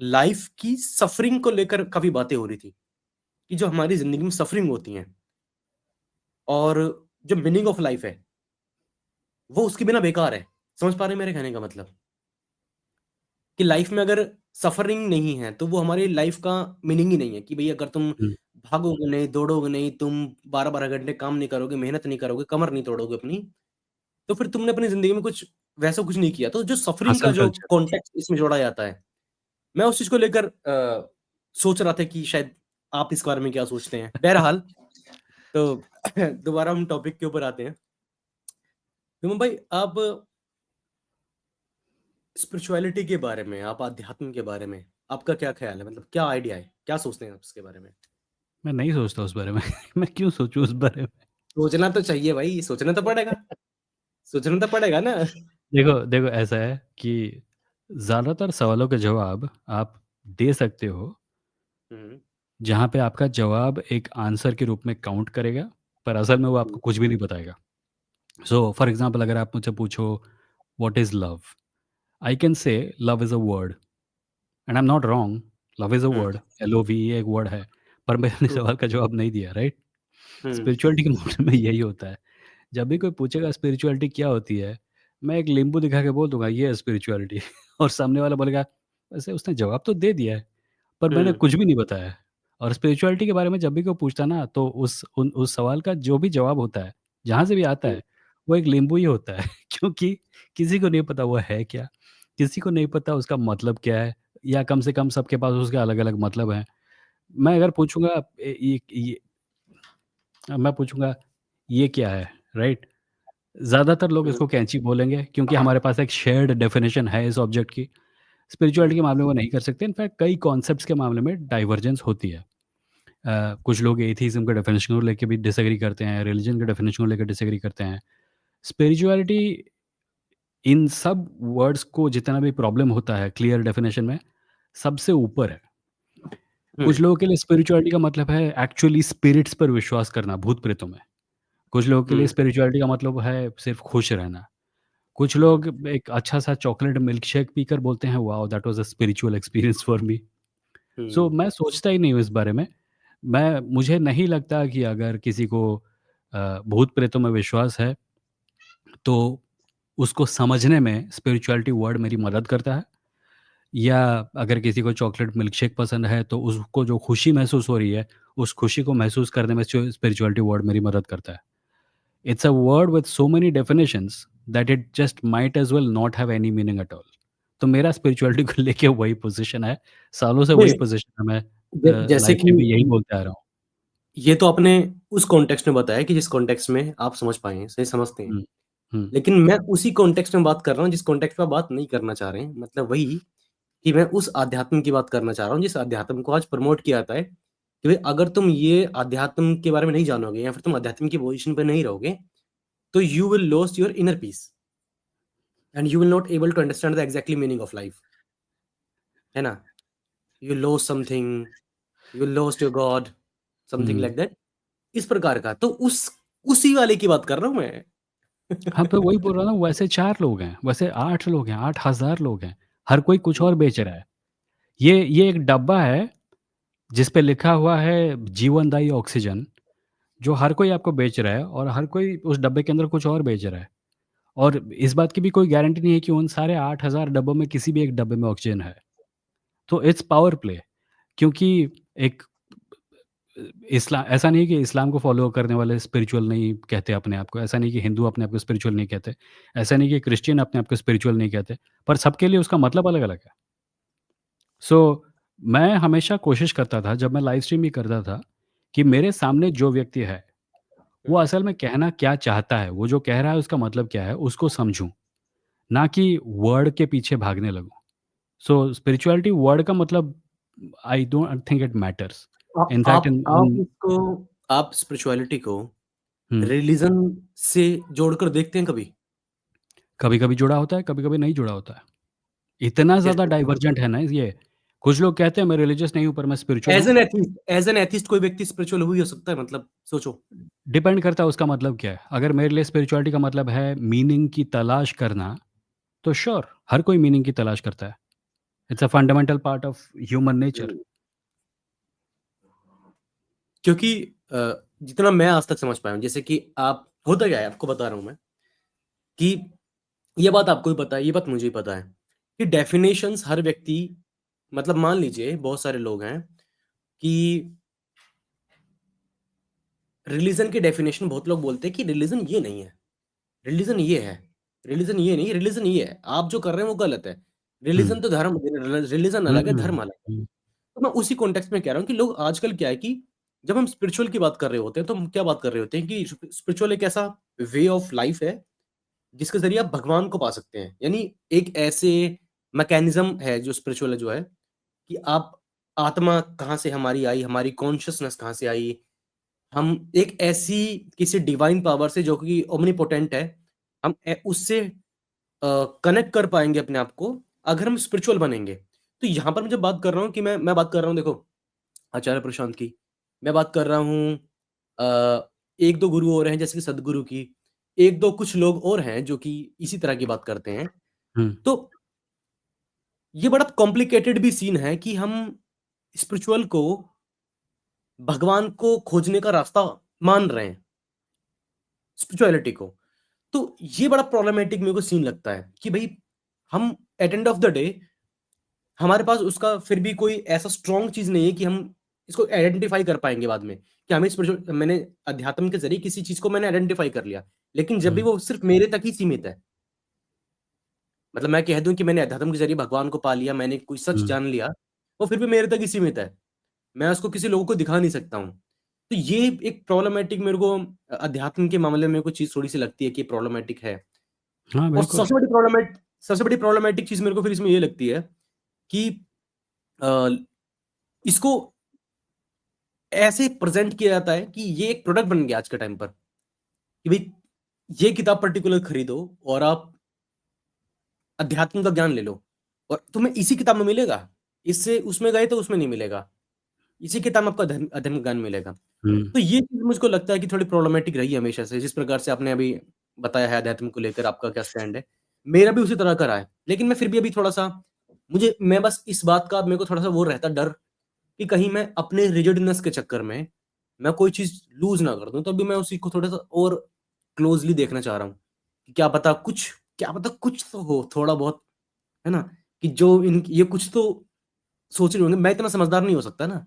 S1: लाइफ की सफरिंग को लेकर काफ़ी बातें हो रही थी, कि जो हमारी ज़िंदगी में सफरिंग होती हैं और जो मीनिंग ऑफ लाइफ है, वो उसके बिना बेकार है। समझ पा रहे हैं मेरे कहने का मतलब? कि लाइफ में अगर सफरिंग नहीं है, तो वो हमारी लाइफ का मीनिंग ही नहीं है कि भई अगर तुम
S2: हुँ,
S1: भागोगे नहीं, दौड़ोगे नहीं, तुम 12-12 घंटे काम नहीं करोगे, मेहनत नहीं करोगे, कमर नहीं तोड़ोगे अपनी, तो फिर तुमने अपनी ज़िंदगी में कुछ वैसा कुछ नहीं किया। तो जो सफरिंग का
S2: हसल
S1: जो
S2: कल्चर।
S1: कॉन्टेक्स्ट इसमें जोड़ा जाता है, मैं उस चीज़ को लेकर सोच रहा था कि शायद आप इस बारे में क्या सोचते हैं? बहरहाल तो दोबारा हम टॉपिक के ऊपर आते हैं। तो भाई आप स्पिरिचुअलिटी के बारे में, आप अध्यात्म के बारे में, आपका क्या ख़्याल है? मतलब क्या आइडिया है? क्या सोचते हैं आप इसके बारे में?
S2: मैं नहीं सोचता उस बारे में, मैं क्यों सोचूँ उस बारे में?
S1: सोचना तो चाहिए भाई, सोचना तो पड़ेगा। सोचना तो पड़ेगा ना।
S2: देखो देखो ऐसा है कि ज़्यादातर सवालों के जवाब आप दे सकते हो,
S1: हुँ,
S2: जहाँ पे आपका जवाब एक आंसर के रूप में काउंट करेगा, पर असल में वो
S1: हुँ,
S2: आपको कुछ भी नहीं बताएगा। सो फॉर एग्ज़ाम्पल अगर आप मुझसे पूछो what is love? I can say love is a word and I am not wrong, love is a
S1: hmm,
S2: word, LOVE एक वर्ड है, पर मैंने
S1: ट्रू,
S2: सवाल का जवाब नहीं दिया, राइट?
S1: हुँ,
S2: स्पिरिचुअलिटी के मामले में यही होता है। जब भी कोई पूछेगा स्पिरिचुअलिटी क्या होती है, मैं एक नींबू दिखा के बोल दूँगा ये है स्पिरिचुअलिटी और सामने वाला बोलेगा वैसे उसने जवाब तो दे दिया है, पर मैंने
S1: हुँ,
S2: कुछ भी नहीं बताया है। और स्पिरिचुअलिटी के बारे में जब भी कोई पूछता है ना तो उस सवाल का जो भी जवाब होता है, जहाँ से भी आता
S1: हुँ,
S2: है, वो एक नींबू ही होता है क्योंकि किसी को नहीं पता वो है क्या? किसी को नहीं पता उसका मतलब क्या है? या कम से कम सबके पास उसके अलग-अलग मतलब हैं। मैं अगर पूछूँगा मैं पूछूँगा ये क्या है? राइट? ज़्यादातर लोग
S1: हुँ,
S2: इसको कैंची बोलेंगे क्योंकि हमारे पास एक शेयर्ड डेफिनिशन है इस ऑब्जेक्ट की। स्पिरिचुअलिटी के मामले में वो नहीं कर सकते। इनफैक्ट कई कॉन्सेप्ट्स के मामले में डाइवर्जेंस होती है। कुछ लोग एथीज़्म के डेफिनिशन को लेके भी डिसएग्री करते हैं, रिलिजन के डेफिनिशन को लेकर डिसएग्री करते हैं। स्पिरिचुअलिटी इन सब वर्ड्स को जितना भी प्रॉब्लम होता है क्लियर डेफिनिशन में, सबसे ऊपर है।
S1: हुँ,
S2: कुछ लोगों के लिए स्पिरिचुअलिटी का मतलब है एक्चुअली स्पिरिट्स पर विश्वास करना, भूत-प्रेतों में। कुछ लोगों के लिए
S1: हुँ,
S2: स्पिरिचुअलिटी का मतलब है सिर्फ़ खुश रहना। कुछ लोग एक अच्छा-सा चॉकलेट मिल्क शेक पीकर बोलते हैं, "wow! That was a spiritual experience for me." So
S1: hmm.
S2: मैं सोचता ही नहीं हूँ इस बारे में। मुझे नहीं लगता कि अगर किसी को भूत-प्रेतों में विश्वास है, तो उसको समझने में स्पिरिचुअलिटी वर्ड मेरी मदद करता है। या अगर किसी को चॉकलेट मिल्क शेक पसंद है, तो उसको जो खुशी महसूस हो रही है, उस खुशी को महसूस करने में स्पिरिचुअलिटी वर्ड मेरी मदद करता है। It's a word with so many definitions that it just might as well not have any meaning at all. तो मेरा स्पिरिचुअलिटी को लेके वही पोज़ीशन है। सालों से वही
S1: नहीं,
S2: पोज़ीशन है। मैं
S1: जैसे
S2: लाइफ़
S1: कि
S2: में भी यही बोलते आ रहा हूँ।
S1: ये तो आपने उस कॉन्टेक्स्ट में बताया कि जिस कॉन्टेक्स्ट में आप समझ पाए हैं, सही समझते हैं।
S2: हुँ, हुँ,
S1: लेकिन मैं उसी कॉन्टेक्स्ट में बात कर रहा हूँ जिस कॉन्टेक्स्ट में आप बात नहीं करना चाह रहे हैं। मतलब वही कि मैं उस अध्यात्म की बात करना चाह रहा हूँ जिस अध्यात्म को आज प्रमोट किया जाता है कि भई अगर तुम ये अध्यात्म के बारे में नहीं जानोगे या फिर तुम अध्यात्म की पोज़ीशन पे नहीं रहोगे, तो you will lost your inner peace and you will not able to understand the exactly meaning of life, है ना? You lost something, you lost your God, something
S2: uh.
S1: Like that. इस प्रकार का, तो उसी वाले की बात कर रहा हूँ मैं।
S2: हाँ, तो वही बोल रहा हूँ ना वैसे 4 लोग हैं, वैसे 8 लोग हैं, 8000 लोग हैं। हर कोई कुछ और बेच रहा है। ये एक डब्बा है जिस पे लिखा हुआ है जीवनदायी ऑक्सीजन, जो हर कोई आपको बेच रहा है और हर कोई उस डब्बे के अंदर कुछ और बेच रहा है। और इस बात की भी कोई गारंटी नहीं है कि उन सारे 8000 डब्बों में किसी भी एक डब्बे में ऑक्सीजन है। तो इट्स पावर प्ले क्योंकि एक ऐसा नहीं है कि इस्लाम को फ़ॉलो करने वाले स्पिरिचुअल नहीं कहते अपने आप को, ऐसा नहीं कि हिंदू अपने आप को स्पिरिचुअल नहीं कहते, ऐसा नहीं कि क्रिश्चियन अपने आप को स्पिरिचुअल नहीं कहते, पर सबके लिए उसका मतलब अलग-अलग है। सो मैं हमेशा कोशिश करता था जब मैं लाइव स्ट्रीम भी करता था, कि मेरे सामने जो व्यक्ति है, वो
S1: हुँ,
S2: असल में कहना क्या चाहता है, वो जो कह रहा है उसका मतलब क्या है, उसको समझूँ, ना कि वर्ड के पीछे भागने लगूँ। सो स्पिरिचुअलिटी वर्ड का मतलब I don't think it matters.
S1: आप
S2: इन फैक्ट
S1: आप
S2: इन
S1: आप
S2: इन
S1: इसको आप स्पिरिचुअलिटी को
S2: हुँ,
S1: रिलीजन से जोड़कर देखते हैं कभी?
S2: कभी-कभी जुड़ा होता है, कभी-कभी नहीं जुड़ा होता है। इतना ज़्यादा
S1: जैसे
S2: डाइवर्जेंट है ना ये, कुछ लोग कहते हैं मैं रिलिजियस नहीं हूँ पर मैं स्पिरिचुअल हूँ।
S1: एज़ एन एथिस्ट कोई व्यक्ति स्पिरिचुअल भी हो सकता है, मतलब सोचो।
S2: डिपेंड करता है उसका मतलब क्या है। अगर मेरे लिए स्पिरिचुअलिटी का मतलब है मीनिंग की तलाश करना, तो श्योर हर कोई मीनिंग की तलाश करता है। It's a fundamental part of human nature.
S1: Hmm. क्योंकि जितना मैं आज तक समझ पाया हूँ, जैसे कि आप होता क्या है आपको बता रहा हूँ मैं, कि ये बात आपको भी पता है, ये बात मुझे भी पता है, कि डेफिनिशंस हर व्यक्ति, मतलब मान लीजिए बहुत सारे लोग हैं कि रिलीजन की डेफिनेशन बहुत लोग बोलते हैं कि रिलीजन ये नहीं है, रिलीजन ये है, रिलीजन ये नहीं, रिलीजन ये है। आप जो कर रहे हैं वो गलत है।
S2: हुँ।
S1: रिलीजन तो धर्म, रिलीजन
S2: हुँ,
S1: अलग है, धर्म
S2: हुँ,
S1: अलग है।
S2: हुँ,
S1: तो मैं उसी कॉन्टेक्स्ट में कह रहा हूँ कि लोग आजकल क्या है कि जब हम स्पिरिचुअल की बात कर रहे होते हैं, तो हम क्या बात कर रहे होते हैं कि स्पिरिचुअल एक ऐसा वे ऑफ लाइफ है, जिसके ज़रिए आप भगवान को पा सकते हैं। यानी एक ऐसे मैकेनिज़्म है जो स्पिरिचुअल जो है, कि आप आत्मा कहाँ से हमारी आई, हमारी कॉन्शसनेस कहाँ से आई, हम एक ऐसी किसी डिवाइन पावर से जो कि ओमनीपोटेंट है, हम उससे कनेक्ट कर पाएँगे अपने आप को, अगर हम स्पिरिचुअल बनेंगे। तो यहाँ पर मैं जब बात कर रहा हूँ कि मैं बात कर रहा हूँ, देखो, आचार्य प्रशांत की, मैं बात कर रहा हूँ 1-2 गुरु और हैं जैसे कि सद्गुरु की, 1-2 कुछ लोग और हैं जो कि इसी तरह की बात करते हैं।
S2: हुँ।
S1: तो ये बड़ा कॉम्प्लिकेटेड भी सीन है कि हम स्पिरिचुअल को, भगवान को खोजने का रास्ता मान रहे हैं स्पिरिचुअलिटी को। तो ये बड़ा प्रॉब्लमैटिक मेरे को सीन लगता है कि भाई हम at end of the day हमारे पास उसका फिर भी कोई ऐसा स्ट्रॉन्ग चीज नहीं है कि हम इसको आइडेंटिफाई कर पाएंगे बाद में कि हमें स्पिरिचुअल, मैंने अध्यात्म के जरिए किसी चीज को मैंने आइडेंटिफाई कर लिया, लेकिन जब भी
S2: हुँ,
S1: वो सिर्फ मेरे तक ही सीमित है, मतलब मैं कह दूं कि मैंने अध्यात्म के जरिए भगवान को पा लिया, मैंने कोई सच
S2: हुँ,
S1: जान लिया, वो फिर भी मेरे तक ही सीमित है, मैं उसको किसी लोगों को दिखा नहीं सकता हूँ। तो ये एक प्रॉब्लमेटिक मेरे को अध्यात्म के मामले में मेरे को चीज थोड़ी सी लगती है कि प्रॉब्लमेटिक है।
S2: हाँ,
S1: और
S2: बिल्कुल।
S1: सबसे बड़ी प्रॉब्लमेटिक चीज मेरे को फिर इसमें ये लगती है कि अ, इसको ऐसे प्रेजेंट किया जाता है कि ये एक प्रोडक्ट बन गया आज के टाइम पर कि भाई ये किताब पर्टिकुलर खरीदो और आप अध्यात्म का ज्ञान ले लो, और तुम्हें इसी किताब में मिलेगा, इससे उसमें गए तो उसमें नहीं मिलेगा, इसी किताब में आपको अध्ययन का ज्ञान मिलेगा।
S2: हुँ,
S1: तो ये चीज मुझको लगता है कि थोड़ी प्रॉब्लमेटिक रही है हमेशा से, जिस प्रकार से आपने अभी बताया है अध्यात्म को लेकर आपका क्या स्टैंड है, मेरा भी उसी तरह का रहा है। लेकिन मैं फिर भी अभी थोड़ा सा, मैं बस इस बात का मेरे को थोड़ा सा वो रहता डर कि कहीं मैं अपने रिजिडनेस के चक्कर में मैं कोई चीज लूज ना कर दूं, तभी मैं उसी को थोड़ा सा और क्लोजली देखना चाह रहा हूँ कि क्या पता कुछ तो हो थोड़ा बहुत, है ना, कि जो इन ये कुछ तो सोच रहे होंगे, मैं इतना समझदार नहीं हो सकता ना,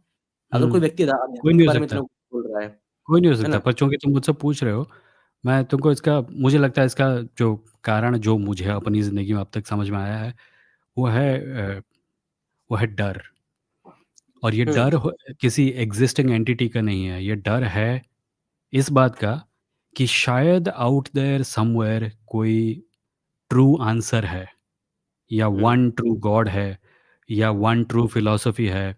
S1: अगर कोई
S2: हुँ।
S1: व्यक्ति
S2: कोई
S1: अध्यात्म के
S2: नहीं हो
S1: बारे में
S2: सकता,
S1: इतना बोल रहा
S2: कोई नहीं हो
S1: है
S2: सकता,
S1: ना।
S2: पर चूँकि तुम मुझसे पूछ रहे हो, मैं तुमको इसका मुझे लगता है इसका जो कारण जो मुझे अपनी ज़िंदगी में अब तक समझ में आया है, वो है वो है डर। और ये
S1: हम्म।
S2: डर किसी एग्जिस्टिंग एंटिटी का नहीं है, ये डर है इस बात का कि शायद आउट देयर समवेयर कोई ट्रू आंसर है, या
S1: हम्म।
S2: वन ट्रू गॉड है, या वन ट्रू फिलॉसफी है,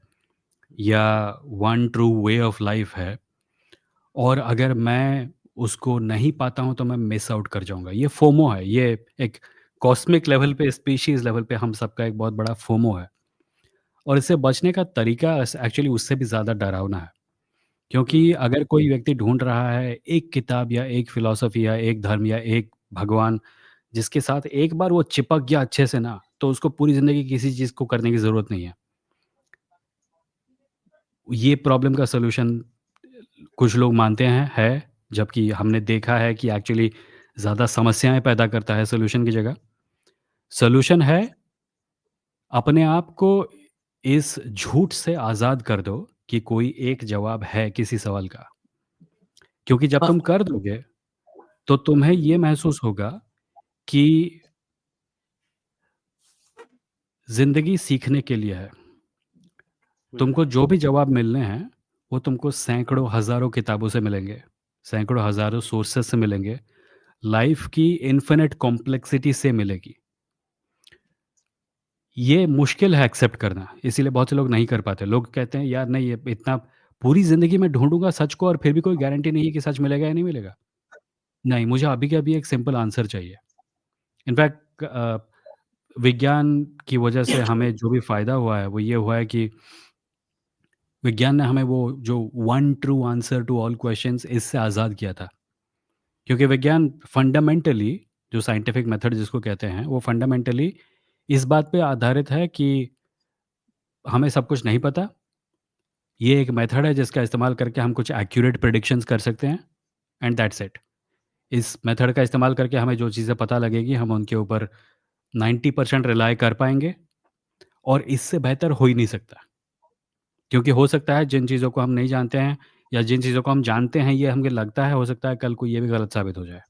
S2: या one true way of life है, और अगर मैं उसको नहीं पाता हूँ तो मैं मिस आउट कर जाऊँगा। ये फोमो है, ये एक कॉस्मिक लेवल पे, स्पीशीज़ लेवल पे हम सबका एक बहुत बड़ा फोमो है। और इससे बचने का तरीका एक्चुअली उससे भी ज़्यादा डरावना है। क्योंकि
S1: हम्म।
S2: अगर कोई व्यक्ति ढूँढ रहा है एक किताब या एक फ़िलॉसफ़ी या एक धर्म या एक भगवान, जिसके साथ एक बार वो चिपक गया अच्छे से ना, तो उसको पूरी ज़िंदगी किसी चीज़ को करने की ज़रूरत नहीं है। ये प्रॉब्लम का सॉल्यूशन कुछ लोग मानते हैं है, जबकि हमने देखा है कि एक्चुअली ज़्यादा समस्याएँ पैदा करता है सॉल्यूशन की जगह। सॉल्यूशन है अपने आप को इस झूठ से आज़ाद कर दो कि कोई एक जवाब है किसी सवाल का। क्योंकि जब तुम
S1: हाँ।
S2: कर दोगे, तो तुम्हें ये महसूस होगा कि ज़िंदगी सीखने के लिए है।
S1: हम्म।
S2: तुमको जो भी जवाब मिलने हैं, वो तुमको सैकड़ों, हज़ारों किताबों से मिलेंगे, सैकड़ों, हज़ारों सोर्सेज़ से मिलेंगे, लाइफ़ की इन्फ़िनिट कॉम्प्लेक्सिटी से मिलेगी। ये मुश्किल है एक्सेप्ट करना, इसीलिए बहुत से लोग नहीं कर पाते। लोग कहते हैं, "यार नहीं, ये इतना पूरी ज़िंदगी मैं ढूँढूँगा सच को और फिर भी कोई गारंटी नहीं है कि सच मिलेगा या नहीं मिलेगा।" नहीं, मुझे अभी के अभी एक सिंपल आंसर चाहिए। इनफैक्ट विज्ञान की वजह से हमें जो भी फ़ायदा हुआ है, वो ये हुआ है कि विज्ञान ने हमें वो जो one true answer to all questions इससे आज़ाद किया था। क्योंकि विज्ञान फंडामेंटली जो साइंटिफिक मेथड जिसको कहते हैं, वो फंडामेंटली इस बात पे आधारित है कि हमें सब कुछ नहीं पता। ये एक मेथड है जिसका इस्तेमाल करके हम कुछ एक्यूरेट प्रेडिक्शंस कर सकते हैं, एंड दैट्स इट। इस मेथड का इस्तेमाल करके हमें जो चीज़ें पता लगेगी, हम उनके ऊपर 90% रिलाय कर पाएँगे, और इससे बेहतर हो ही नहीं सकता। क्योंकि हो सकता है जिन चीज़ों को हम नहीं जानते हैं या जिन चीज़ों को हम जानते हैं, ये हमें लगता है, हो सकता है कल को ये भी गलत साबित हो जाए,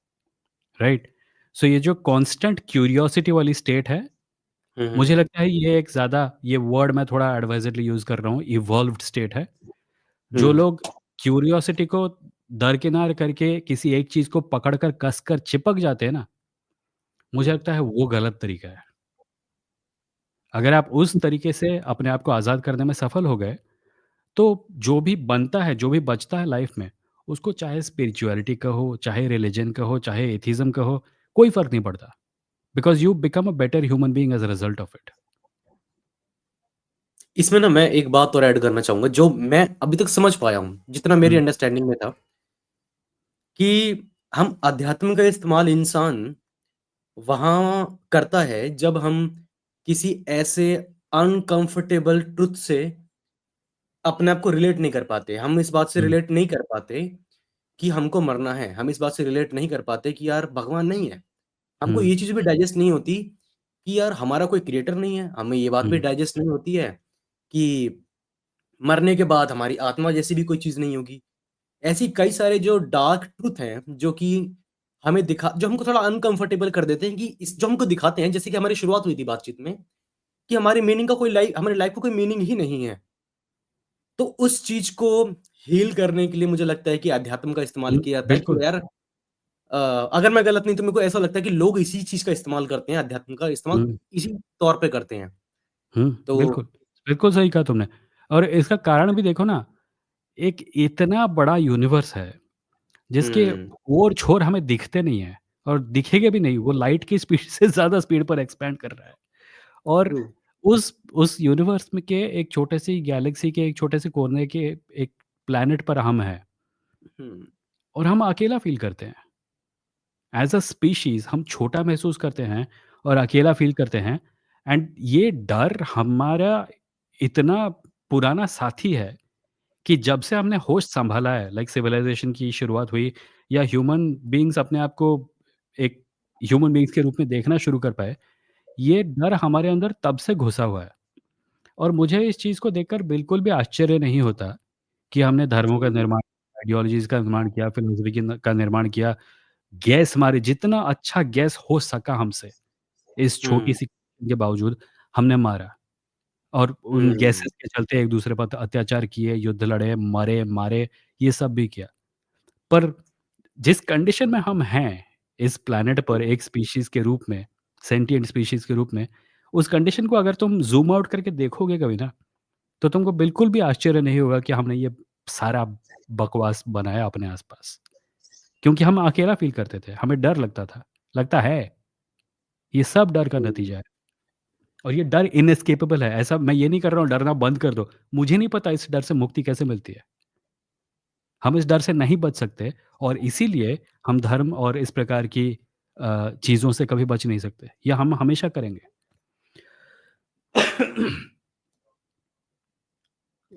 S2: राइट? सो ये जो कांस्टेंट क्यूरियोसिटी वाली स्टेट है,
S1: हम्म।
S2: मुझे लगता है ये एक ज़्यादा, ये वर्ड मैं थोड़ा एडवाइज़रली यूज़ कर रहा हूँ, इवॉल्व्ड स्टेट है। जो
S1: हम्म।
S2: लोग क्यूरियोसिटी को दरकिनार करके किसी एक चीज़ को पकड़ कर कसकर चिपक जाते हैं ना, मुझे लगता है वो गलत तरीका है। अगर आप उस तरीके से अपने आप को आज़ाद करने में सफल हो गए, तो जो भी बनता है, जो भी बचता है लाइफ में, उसको चाहे स्पिरिचुअलिटी कहो, चाहे रिलिजन कहो, चाहे एथिज़्म कहो, कोई फ़र्क नहीं पड़ता। Because you become a better human being as a result of it.
S1: इसमें ना मैं एक बात और ऐड करना चाहूंगा जो मैं अभी तक समझ पाया हूँ जितना मेरी
S2: हुँ,
S1: अंडरस्टैंडिंग में था, कि हम अध्यात्म का इस्तेमाल इंसान वहां करता है जब हम किसी ऐसे अनकंफर्टेबल ट्रुथ से अपने आप को रिलेट नहीं कर पाते, हम इस बात से
S2: हुँ,
S1: रिलेट नहीं कर पाते कि हमको मरना है। हम इस बात से रिलेट नहीं कर पाते कि यार भगवान नहीं है। हमको
S2: हुँ,
S1: ये चीज़ भी डाइजेस्ट नहीं होती कि यार हमारा कोई क्रिएटर नहीं है। हमें ये बात भी
S2: हुँ,
S1: डाइजेस्ट नहीं होती है कि मरने के बाद हमारी आत्मा जैसी भी कोई चीज़ नहीं होगी। ऐसी कई सारे जो डार्क ट्रुथ हैं, जो कि हमें दिखा जो हमको थोड़ा अनकंफर्टेबल कर देते हैं कि इस जो हमको दिखाते हैं, जैसे कि हमारी शुरुआत हुई थी बातचीत में, कि हमारी मीनिंग का कोई हमारी लाइफ़ का कोई मीनिंग ही नहीं है। तो उस चीज़ को हील करने के लिए मुझे लगता है कि अध्यात्म का इस्तेमाल
S2: हुँ,
S1: किया जाता है कि
S2: बिल्कुल।
S1: यार अगर मैं गलत नहीं तो मेरे को ऐसा लगता है कि लोग इसी चीज़ का इस्तेमाल करते हैं, अध्यात्म का इस्तेमाल
S2: हुँ,
S1: इसी तौर पे करते हैं।
S2: हुँ,
S1: तो
S2: बिल्कुल। बिल्कुल सही कहा तुमने और इसका कारण भी देखो ना, एक इतना बड़ा यूनिवर्स है जिसके
S1: हुँ,
S2: ओर-छोर हमें दिखते नहीं हैं और दिखेंगे भी नहीं, वो लाइट की स्पीड से ज़्यादा स्पीड पर एक्सपैंड कर रहा है। और
S1: ट्रू।
S2: उस यूनिवर्स में के एक छोटे-सी गैलेक्सी के एक छोटे से कोने के एक प्लैनेट पर हम हैं
S1: हुँ,
S2: और हम अकेला फ़ील करते हैं। एज़ अ स्पीशीज़ हम छोटा महसूस करते हैं और अकेला फ़ील करते हैं एंड ये डर हमारा इतना पुराना साथी है कि जब से हमने होश सँभाला है, लाइक सिविलाइज़ेशन की शुरुआत हुई या ह्यूमन बीइंग्स अपने आप को एक ह्यूमन बीइंग्स के रूप में देखना शुरू कर पाए, ये डर हमारे अंदर तब से घुसा हुआ है। और मुझे इस चीज़ को देखकर बिल्कुल भी आश्चर्य नहीं होता कि हमने धर्मों का
S1: हुँ,
S2: निर्माण, आइडियोलॉजीज़ का निर्माण किया, फ़िलॉसफ़ी की न का निर्माण किया, गैस मारी, जितना अच्छा गैस हो सका हमसे, इस
S1: हुँ,
S2: छोटी-सी के बावजूद हमने मारा और उन
S1: हुँ,
S2: गैसेज़ के चलते एक-दूसरे पर अत्याचार किए, युद्ध लड़े, मरे, मारे, ये सब भी किया। पर जिस कंडीशन में हम हैं, इस प्लैनेट पर एक स्पीशीज़ के रूप में, सेंटिएंट स्पीशीज़ के रूप में, उस कंडीशन को अगर तुम ज़ूम आउट करके देखोगे कभी ना, तो तुमको बिल्कुल भी आश्चर्य नहीं होगा कि हमने ये सारा बकवास बनाया अपने आस-पास। क्योंकि हम अकेला फ़ील करते थे, हमें डर लगता था, लगता है, ये सब डर का
S1: हुँ।
S2: नतीजा है और ये डर इनेस्केपेबल है। ऐसा मैं ये नहीं कर रहा हूँ डरना बंद कर दो, मुझे नहीं पता इस डर से मुक्ति कैसे मिलती है। हम इस डर से नहीं बच सकते और इसीलिए हम धर्म और इस प्रकार की चीज़ों से कभी बच नहीं सकते। ये हम हमेशा करेंगे।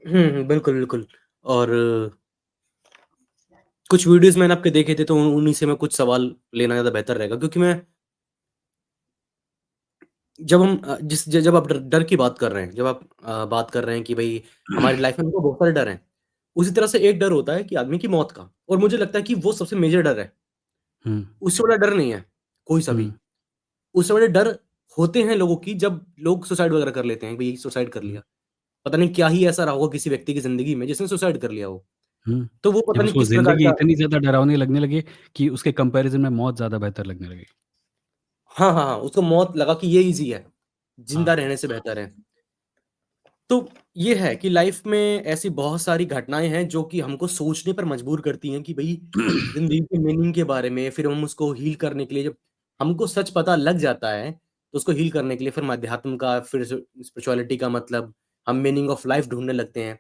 S1: हुँ, हुँ, बिल्कुल, बिल्कुल। और कुछ वीडियोज़ मैंने आपके देखे थे, तो उन्हीं से मैं कुछ सवाल लेना ज़्यादा बेहतर रहेगा, क्योंकि मैं जब हम जिस ज जब आप डर डर की बात कर रहे हैं, जब आप बात कर रहे हैं कि भई हमारी लाइफ़ में हमको बहुत सारे डर हैं। उसी तरह से एक डर होता है कि आदमी की मौत का, और मुझे लगता है कि वो सबसे मेजर डर है।
S2: हुँ,
S1: उससे बड़ा डर नहीं है, कोई सा भी।
S2: हुँ,
S1: उससे बड़े डर होते हैं लोगों की जब लोग सुसाइड वगैरह कर लेते हैं, भई सुसाइड कर
S2: हुँ,
S1: लिया। पता नहीं क्या ही ऐसा रहा होगा किसी व्यक्ति की ज़िंदगी में जिसने सुसाइड कर लिया हो।
S2: हुँ।
S1: तो वो पता
S2: जब
S1: नहीं
S2: उसको
S1: किस प्रकार
S2: ज़िंदगी
S1: का।
S2: इतनी ज़्यादा डरावनी लगने लगी कि उसके कंपैरिज़न में मौत ज़्यादा बेहतर लगने लगी।
S1: हाँ, हाँ, हाँ, उसको मौत लगा कि ये ईज़ी है,
S2: हाँ।
S1: ज़िंदा रहने से बेहतर है। तो ये है कि लाइफ़ में ऐसी बहुत सारी घटनाएँ हैं जो कि हमको सोचने पर मजबूर करती हैं कि भई ज़िंदगी के मीनिंग के बारे में, फिर हम उसको हील करने के लिए जब हमको सच पता लग जाता है, तो उसको हील करने के लिए फिर हम अध्यात्म का, फिर स्पिरिचुअलिटी का मतलब हम मीनिंग ऑफ लाइफ़ ढूँढने लगते हैं।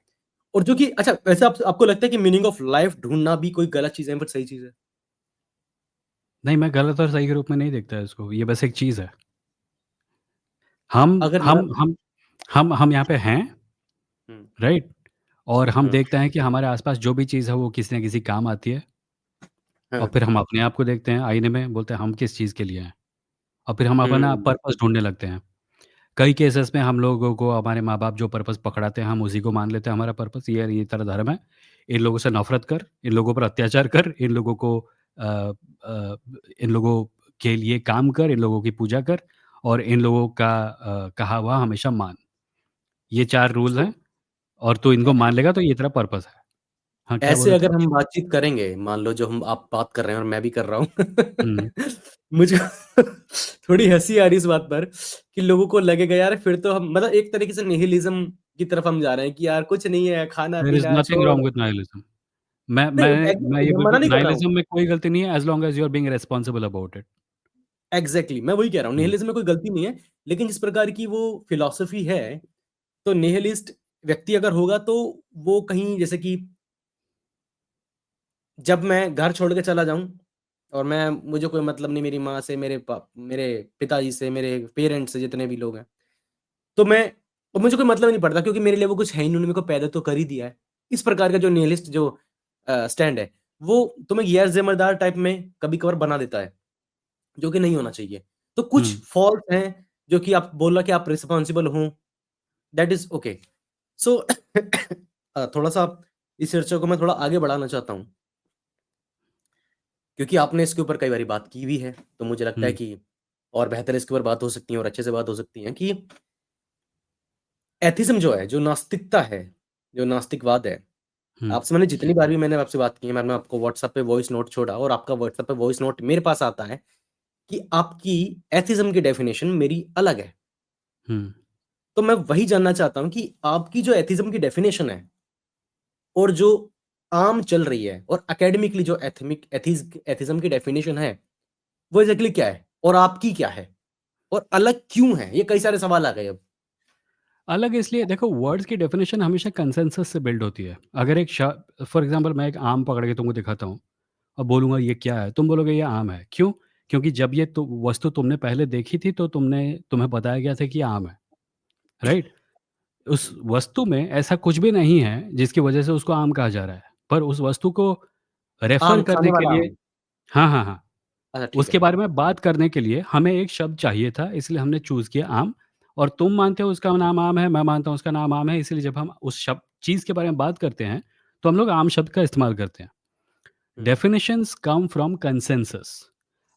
S1: और जो कि अच्छा, वैसे आपको लगता है कि मीनिंग ऑफ लाइफ़ ढूँढना भी कोई गलत चीज़ है या फिर सही चीज़ है?
S2: नहीं, मैं गलत और सही के रूप में नहीं देखता इसको, ये बस एक चीज़ है। हम
S1: अगर मैं
S2: हम हम हम यहाँ पे हैं,
S1: हुँ,
S2: राइट? और हम
S1: हुँ,
S2: देखते हैं कि हमारे आस-पास जो भी चीज़ है वो किसी न किसी काम आती है और
S1: हाँ,
S2: फिर हम अपने आप को देखते हैं आईने में, बोलते हैं हम किस चीज़ के लिए हैं और फिर हम अपना
S1: हुँ,
S2: पर्पस ढूँढने लगते हैं। कई केसेस में हम लोगों को हमारे माँ-बाप जो पर्पस पकड़ाते हैं, हम उसी को मान लेते हैं हमारा पर्पस, ये तेरा धर्म है। इन लोगों से नफ़रत कर, इन लोगों पर अत्याचार कर, इन लोगों को इन लोगों के लिए काम कर, इन लोगों की पूजा कर और इन लोगों का कहा हुआ हमेशा मान। ये 4 रूल
S1: सो
S2: हैं और तू इनको मान लेगा तो ये तेरा पर्पस है। हाँ, क्या बोल
S1: ऐसे
S2: रहे थे?
S1: अगर हम बातचीत करेंगे, मान लो जो हम आप बात कर रहे हैं और मैं भी कर रहा हूँ,
S2: हुँ।
S1: मुझको थोड़ी हँसी आ रही है इस बात पर कि लोगों को लगेगा यार फिर तो हम मतलब एक तरीके से निहिलिज़्म की तरफ हम जा रहे हैं कि यार कुछ नहीं है,
S2: देयर इज़
S1: खाना-पीना
S2: नथिंग
S1: छोड़।
S2: Wrong with nihilism. मैं
S1: नहीं,
S2: मैं मैं
S1: एग्ज़ैक्टली
S2: ये
S1: मैं मना
S2: बिल्कुल
S1: नहीं कर रहा हूँ।
S2: नाइहिलिज़्म में कोई गलती नहीं है as long as you are being responsible about it.
S1: Exactly मैं वही कह रहा हूँ,
S2: हुँ,
S1: निहिलिज़्म में कोई गलती नहीं है, लेकिन जिस प्रकार की वो फ़िलॉसफ़ी है, तो निहिलिस्ट व्यक्ति अगर होगा तो वो कहीं जैसे कि जब मैं घर छोड़ के चला जाऊँ और मैं मुझे कोई मतलब नहीं मेरी माँ से, मेरे पिताजी से, मेरे पेरेंट्स से, जितने भी लोग हैं। तो मैं और मुझे कोई मतलब नहीं पड़ता क्योंकि मेरे लिए वो कुछ है ही नहीं, उन्होंने मेरे को पैदा तो कर ही दिया है। इस प्रकार का जो निहिलिस्ट जो स्टैंड है। वो तुम्हें गैर ज़िम्मेदार टाइप में कभी-कभार बना देता है, जो कि नहीं होना चाहिए। तो कुछ
S2: हुँ,
S1: फॉल्ट हैं, जो कि आप बोला कि आप रिस्पॉन्सिबल हो, दैट इज़ ओके। सो थोड़ा-सा इस चर्चा को मैं थोड़ा आगे बढ़ाना चाहता हूँ, क्योंकि आपने इसके ऊपर कई बारी बात की भी है, तो मुझे लगता है
S2: हुँ,
S1: कि और बेहतर इसके ऊपर बात हो सकती है और अच्छे से बात हो सकती है कि एथिज़्म जो है, जो नास्तिकता है, जो नास्तिकवाद है,
S2: हुँ,
S1: आपसे मैंने जितनी बार भी मैंने आपसे बात की है, मैंने आपको व्हाट्सएप पे वॉइस नोट छोड़ा और आपका व्हाट्सएप पे वॉइस नोट मेरे पास आता है कि आपकी एथिज़्म की डेफिनिशन मेरी अलग है।
S2: हुँ।
S1: तो मैं वही जानना चाहता हूँ कि आपकी जो एथिज़्म की डेफिनिशन है और जो आम चल रही है और एकेडमिकली जो एथिज़्म की डेफिनिशन है, वो एग्ज़ैक्टली क्या है? और आपकी क्या है? और अलग क्यों है? ये कई सारे सवाल आ गए अब।
S2: अलग इसलिए देखो, वर्ड्स की डेफ़िनेशन हमेशा कंसेंसस से बिल्ड होती है। अगर एक श फॉर एग्ज़ाम्पल मैं एक आम पकड़ के तुमको दिखाता हूँ और बोलूँगा ये क्या है? तुम बोलोगे ये आम है। क्यों? क्योंकि जब ये वस्तु तुमने पहले देखी थी तो तुम्हें बताया गया था कि ये आम है, राइट? उस
S1: हुँ,
S2: वस्तु में ऐसा कुछ भी नहीं है जिसकी वजह से उसको आम कहा जा रहा है। पर उस वस्तु को रेफ़र
S1: आम, खाने
S2: करने के
S1: वाला
S2: लिए
S1: आम।
S2: हाँ, हाँ, हाँ।
S1: अच्छा ठीक
S2: उसके
S1: है।
S2: बारे में बात करने के लिए हमें एक शब्द चाहिए था, इसलिए हमने चूज़ किया आम। और तुम मानते हो उसका नाम आम है, मैं मानता हूँ उसका नाम आम है, इसलिए जब हम उस शब्द चीज़ के बारे में बात करते हैं, तो हम लोग आम शब्द का इस्तेमाल करते हैं।
S1: हुँ,
S2: डेफिनिशंस कम फ्रॉम कंसेंसस।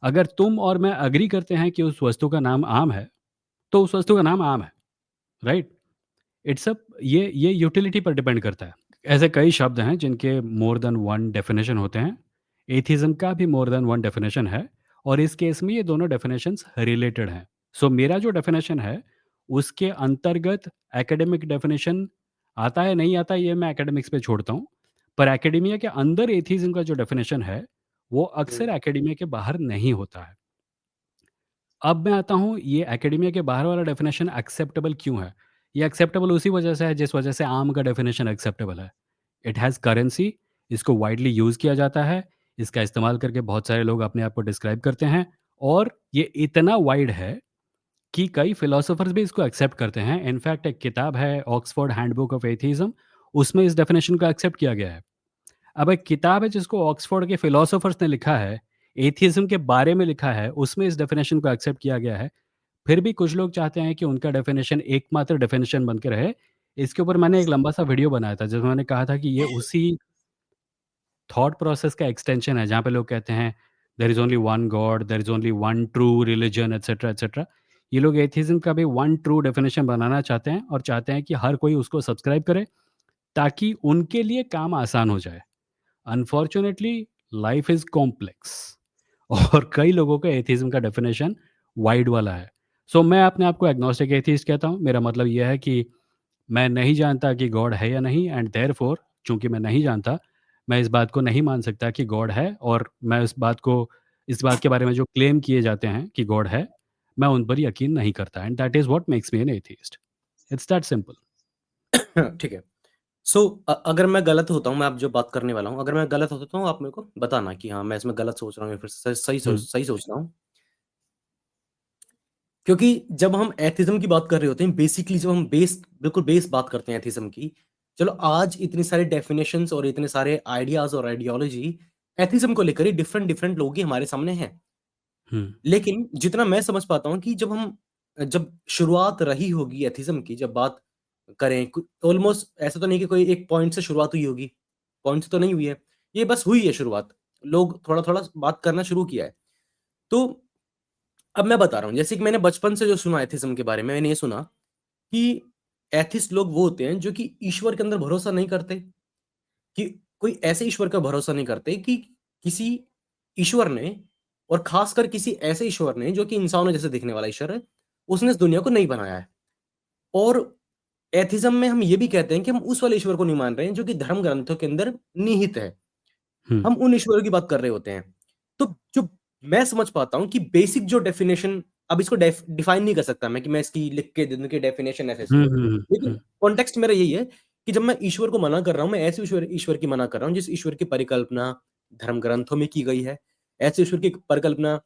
S2: अगर तुम और मैं एग्री करते हैं कि उस वस्तु का नाम आम है, तो उस वस्तु का नाम आम है, राइट? इट्स अ ये यूटिलिटी पर डिपेंड करता है। ऐसे कई शब्द हैं जिनके मोर देन वन डेफिनेशन होते हैं। एथिज्म का भी मोर देन वन डेफिनेशन है और इस केस में ये दोनों डेफिनेशंस रिलेटेड हैं। सो मेरा जो डेफिनेशन है, उसके अंतर्गत एकेडमिक डेफिनेशन आता है, नहीं आता, ये मैं एकेडमिक्स पे छोड़ता हूँ। पर एकेडेमिया के अंदर एथिज्म का जो डेफिनेशन है, वो
S1: हुँ,
S2: अक्सर एकेडेमिया के बाहर नहीं होता है। अब मैं आता हूँ, ये एकेडेमिया के बाहर वाला डेफिनेशन एक्सेप्टेबल क्यों है? ये एक्सेप्टेबल उसी वजह से है जिस वजह से आम का डेफिनेशन एक्सेप्टेबल है। इट हैज़ करेंसी, इसको वाइडली यूज़ किया जाता है, इसका इस्तेमाल करके बहुत सारे लोग अपने आप को डिस्क्राइब करते हैं और ये इतना वाइड है कि कई फिलोसोफर्स भी इसको एक्सेप्ट करते हैं। इनफैक्ट एक किताब है ऑक्सफोर्ड हैंडबुक ऑफ एथिज्म, उसमें इस डेफिनेशन को एक्सेप्ट किया गया है। अब एक किताब है जिसको ऑक्सफोर्ड के फिलोसोफर्स ने लिखा है, एथिज्म के बारे में लिखा है, उसमें इस डेफिनेशन को एक्सेप्ट किया गया है। फिर भी कुछ लोग चाहते हैं कि उनका डेफिनेशन एकमात्र डेफिनेशन बन के रहे। इसके ऊपर मैंने एक लंबा-सा वीडियो बनाया था, जिसमें मैंने कहा था कि ये उसी थॉट प्रोसेस का एक्सटेंशन है, जहाँ पे लोग कहते हैं, there is only one God, there is only one true religion etcetera, etcetera. ये लोग एथिज्म का भी वन ट्रू डेफिनेशन बनाना चाहते हैं और चाहते हैं कि हर कोई उसको सब्सक्राइब करे, ताकि उनके लिए काम आसान हो जाए। अनफॉर्च्यूनेटली लाइफ इज़ कॉम्प्लेक्स और कई लोगों का एथिज्म का डेफिनेशन वाइड वाला है। सो मैं अपने आप को एग्नोस्टिक एथिस्ट कहता हूँ। मेरा मतलब ये है कि मैं नहीं जानता कि गॉड है या नहीं, एंड देयरफॉर चूँकि मैं नहीं जानता, मैं इस बात को नहीं मान सकता कि गॉड है, और मैं इस बात के बारे में जो क्लेम किए जाते हैं कि गॉड है, मैं उन पर यकीन नहीं करता, and that is what makes me an atheist. It's that simple.
S1: ठीक है। सो अगर मैं गलत होता हूँ, मैं अब जो बात करने वाला हूँ, अगर मैं गलत होता हूँ, आप मेरे को बताना कि हाँ, मैं इसमें गलत सोच रहा हूँ या फिर
S2: हुँ,
S1: सही सोच रहा हूँ। क्योंकि जब हम एथिज़्म की बात कर रहे होते हैं, बेसिकली जब हम बिल्कुल बेस बात करते हैं एथिज़्म की, चलो आज इतनी सारी डेफिनिशंस और इतने सारे आइडियाज़ और आइडियोलॉजी एथिज़्म को लेकर ही डिफरेंट डिफरेंट लोगों की हमारे सामने हैं।
S2: हुँ,
S1: लेकिन जितना मैं समझ पाता हूँ कि जब शुरुआत रही होगी एथिज़्म की, जब बात करें, ऑलमोस्ट ऐसा तो नहीं कि कोई एक पॉइंट से शुरुआत हुई होगी, पॉइंट से तो नहीं हुई है। ये बस हुई है शुरुआत। लोग थोड़ा-थोड़ा बात करना शुरू किया है। तो अब मैं बता रहा हूँ, जैसे कि मैंने बचपन से जो सुना एथिज़्म के बारे में, मैंने ये सुना कि एथिस्ट लोग वो होते हैं जो कि ईश्वर के अंदर भरोसा नहीं करते, कि कोई ऐसे ईश्वर का भरोसा नहीं करते कि किसी ईश्वर ने, और खासकर किसी ऐसे ईश्वर ने जो कि इंसानों जैसे दिखने वाला ईश्वर है, उसने इस दुनिया को नहीं बनाया है। और एथिज़्म में हम ये भी कहते हैं कि हम उस वाले ईश्वर को नहीं मान रहे हैं जो कि धर्म ग्रंथों के अंदर निहित है।
S2: हुँ,
S1: हम उन ईश्वरों की बात कर रहे होते हैं। तो जो मैं समझ पाता हूँ कि बेसिक जो डेफिनिशन, अब इसको डिफाइन नहीं कर सकता मैं कि मैं इसकी लिख के दे दूँ कि डेफिनिशन ऐसे-ऐसे
S2: हुँ,
S1: है।
S2: हुँ, हुँ,
S1: लेकिन
S2: हुँ,
S1: कॉन्टेक्स्ट मेरा यही है कि जब मैं ईश्वर को मना कर रहा हूँ, मैं ऐसे ईश्वर ईश्वर की मना कर रहा हूँ जिस ईश्वर की परिकल्पना धर्म ग्रंथों में की गई है। ऐसे ईश्वर की परिकल्पना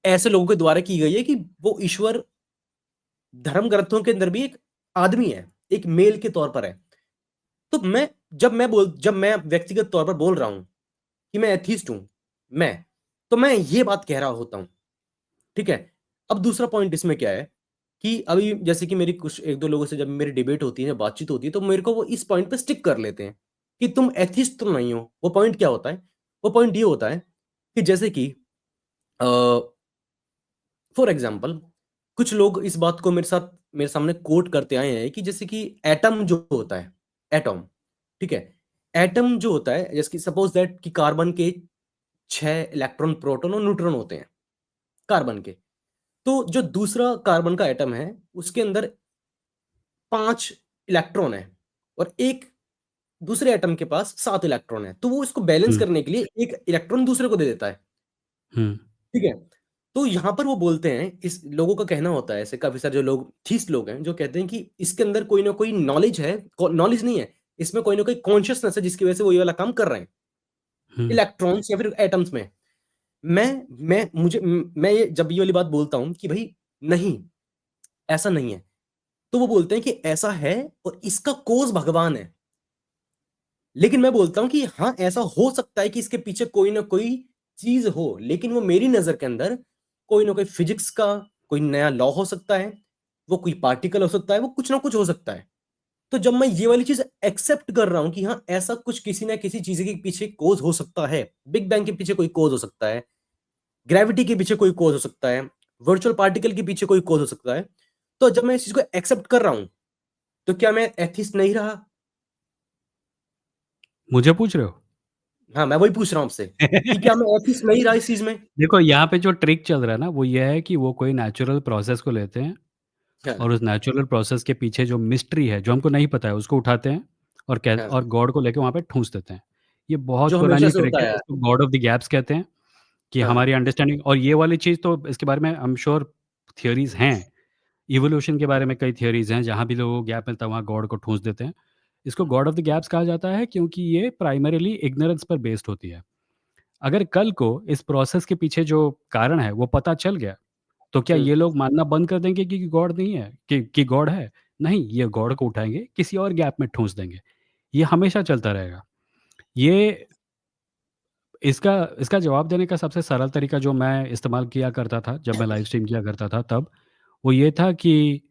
S1: ऐसे लोगों के द्वारा की गई है कि वो ईश्वर धर्म ग्रंथों के अंदर भी एक आदमी है, एक मेल के तौर पर है। तो जब मैं व्यक्तिगत तौर पर बोल रहा हूँ, कि मैं एथिस्ट हूं, मैं तो मैं ये बात कह रहा होता हूं, ठीक है। अब दूसरा पॉइंट इसमें क्या है कि अभी जैसे कि मेरी कुछ एक दो लोगों से जब मेरी डिबेट होती है, बातचीत होती है, तो मेरे को वो इस पॉइंट पे स्टिक कर लेते हैं कि तुम एथिस्ट तो नहीं हो। वो पॉइंट क्या होता है? वो पॉइंट ये होता है कि जैसे कि फॉर एग्जाम्पल कुछ लोग इस बात को मेरे सामने कोट करते आए हैं कि जैसे कि एटम जो होता है, एटम, ठीक है, एटम जो होता है, जैसे कि सपोज दैट कि कार्बन के 6 इलेक्ट्रॉन, प्रोटॉन और न्यूट्रॉन होते हैं कार्बन के। तो जो दूसरा कार्बन का एटम है उसके अंदर 5 इलेक्ट्रॉन है और एक दूसरे एटम के पास 7 इलेक्ट्रॉन है, तो वो इसको बैलेंस
S2: हुँ,
S1: करने के लिए एक इलेक्ट्रॉन दूसरे को दे देता है,
S2: हुँ,
S1: ठीक है। तो यहां पर वो बोलते हैं, इस लोगों का कहना होता है, ऐसे काफी सारे जो लोग थीस्ट लोग हैं जो कहते हैं कि इसके अंदर कोई ना कोई नॉलेज है, नॉलेज नहीं है, इसमें कोई ना कोई कॉन्शियसनेस है जिसकी वजह से वो ये वाला काम कर रहे हैं
S2: हुँ।
S1: इलेक्ट्रॉन्स या फिर एटम्स में। मैं ये जब ये वाली बात बोलता हूं कि भाई नहीं, ऐसा नहीं है, तो वो बोलते हैं कि ऐसा है और इसका कोज भगवान है। लेकिन मैं बोलता हूं कि हाँ, ऐसा हो सकता है कि इसके पीछे कोई ना कोई चीज हो, लेकिन वो मेरी नजर के अंदर कोई ना कोई फिजिक्स का कोई नया लॉ हो सकता है, वो कोई पार्टिकल हो सकता है, वो कुछ ना कुछ हो सकता है। तो जब मैं ये वाली चीज एक्सेप्ट कर रहा हूं कि हाँ, ऐसा कुछ किसी ना किसी चीज के पीछे कोज हो सकता है, बिग बैंग के पीछे कोई कोज हो सकता है, ग्रेविटी के पीछे कोई कोज हो सकता है, वर्चुअल पार्टिकल के पीछे कोई कोज हो सकता है, तो जब मैं इस चीज को एक्सेप्ट कर रहा हूं, तो क्या मैं एथिस्ट नहीं रहा?
S2: मुझे पूछ रहे हो?
S1: हाँ, मैं वही पूछ रहा हूं आपसे कि क्या मैं एथिस्ट नहीं रहा इस चीज में?
S2: देखो, यहाँ पे जो ट्रिक चल रहा है ना, वो ये है कि वो कोई नेचुरल प्रोसेस को लेते हैं
S1: हाँ,
S2: और उस नेचुरल प्रोसेस के पीछे जो मिस्ट्री है, जो हमको नहीं पता है, उसको उठाते हैं
S1: हाँ,
S2: और गॉड को लेके वहाँ पे ठूँस देते हैं। ये बहुत
S1: जो हमेशा
S2: पुरानी
S1: से
S2: ट्रिक
S1: होता
S2: है,
S1: है यार।
S2: इसको गॉड ऑफ द गैप्स कहते हैं कि
S1: हाँ,
S2: हमारी अंडरस्टैंडिंग और ये वाली चीज़ तो इसके बारे में आई एम श्योर थियरीज़ हैं। इवोल्यूशन के बारे में कई थियरीज़ हैं, जहाँ भी लोगों को गैप मिलता है, वहाँ गॉड को ठूँस देते हैं। इसको गॉड ऑफ द गैप्स कहा जाता है क्योंकि ये प्राइमरीली इग्नोरेंस पर बेस्ड होती है। अगर कल को इस प्रोसेस के पीछे जो कारण है, वो पता चल गया, तो क्या
S1: हम्म,
S2: ये लोग मानना बंद कर देंगे कि गॉड नहीं है कि गॉड है? नहीं, ये गॉड को उठाएँगे, किसी और गैप में ठूँस देंगे। ये हमेशा चलता रहेगा। ये इसका इसका जवाब देने का सबसे सरल तरीका जो मैं इस्तेमाल किया करता था, जब मैं लाइव स्ट्रीम किया करता था तब, वो ये था कि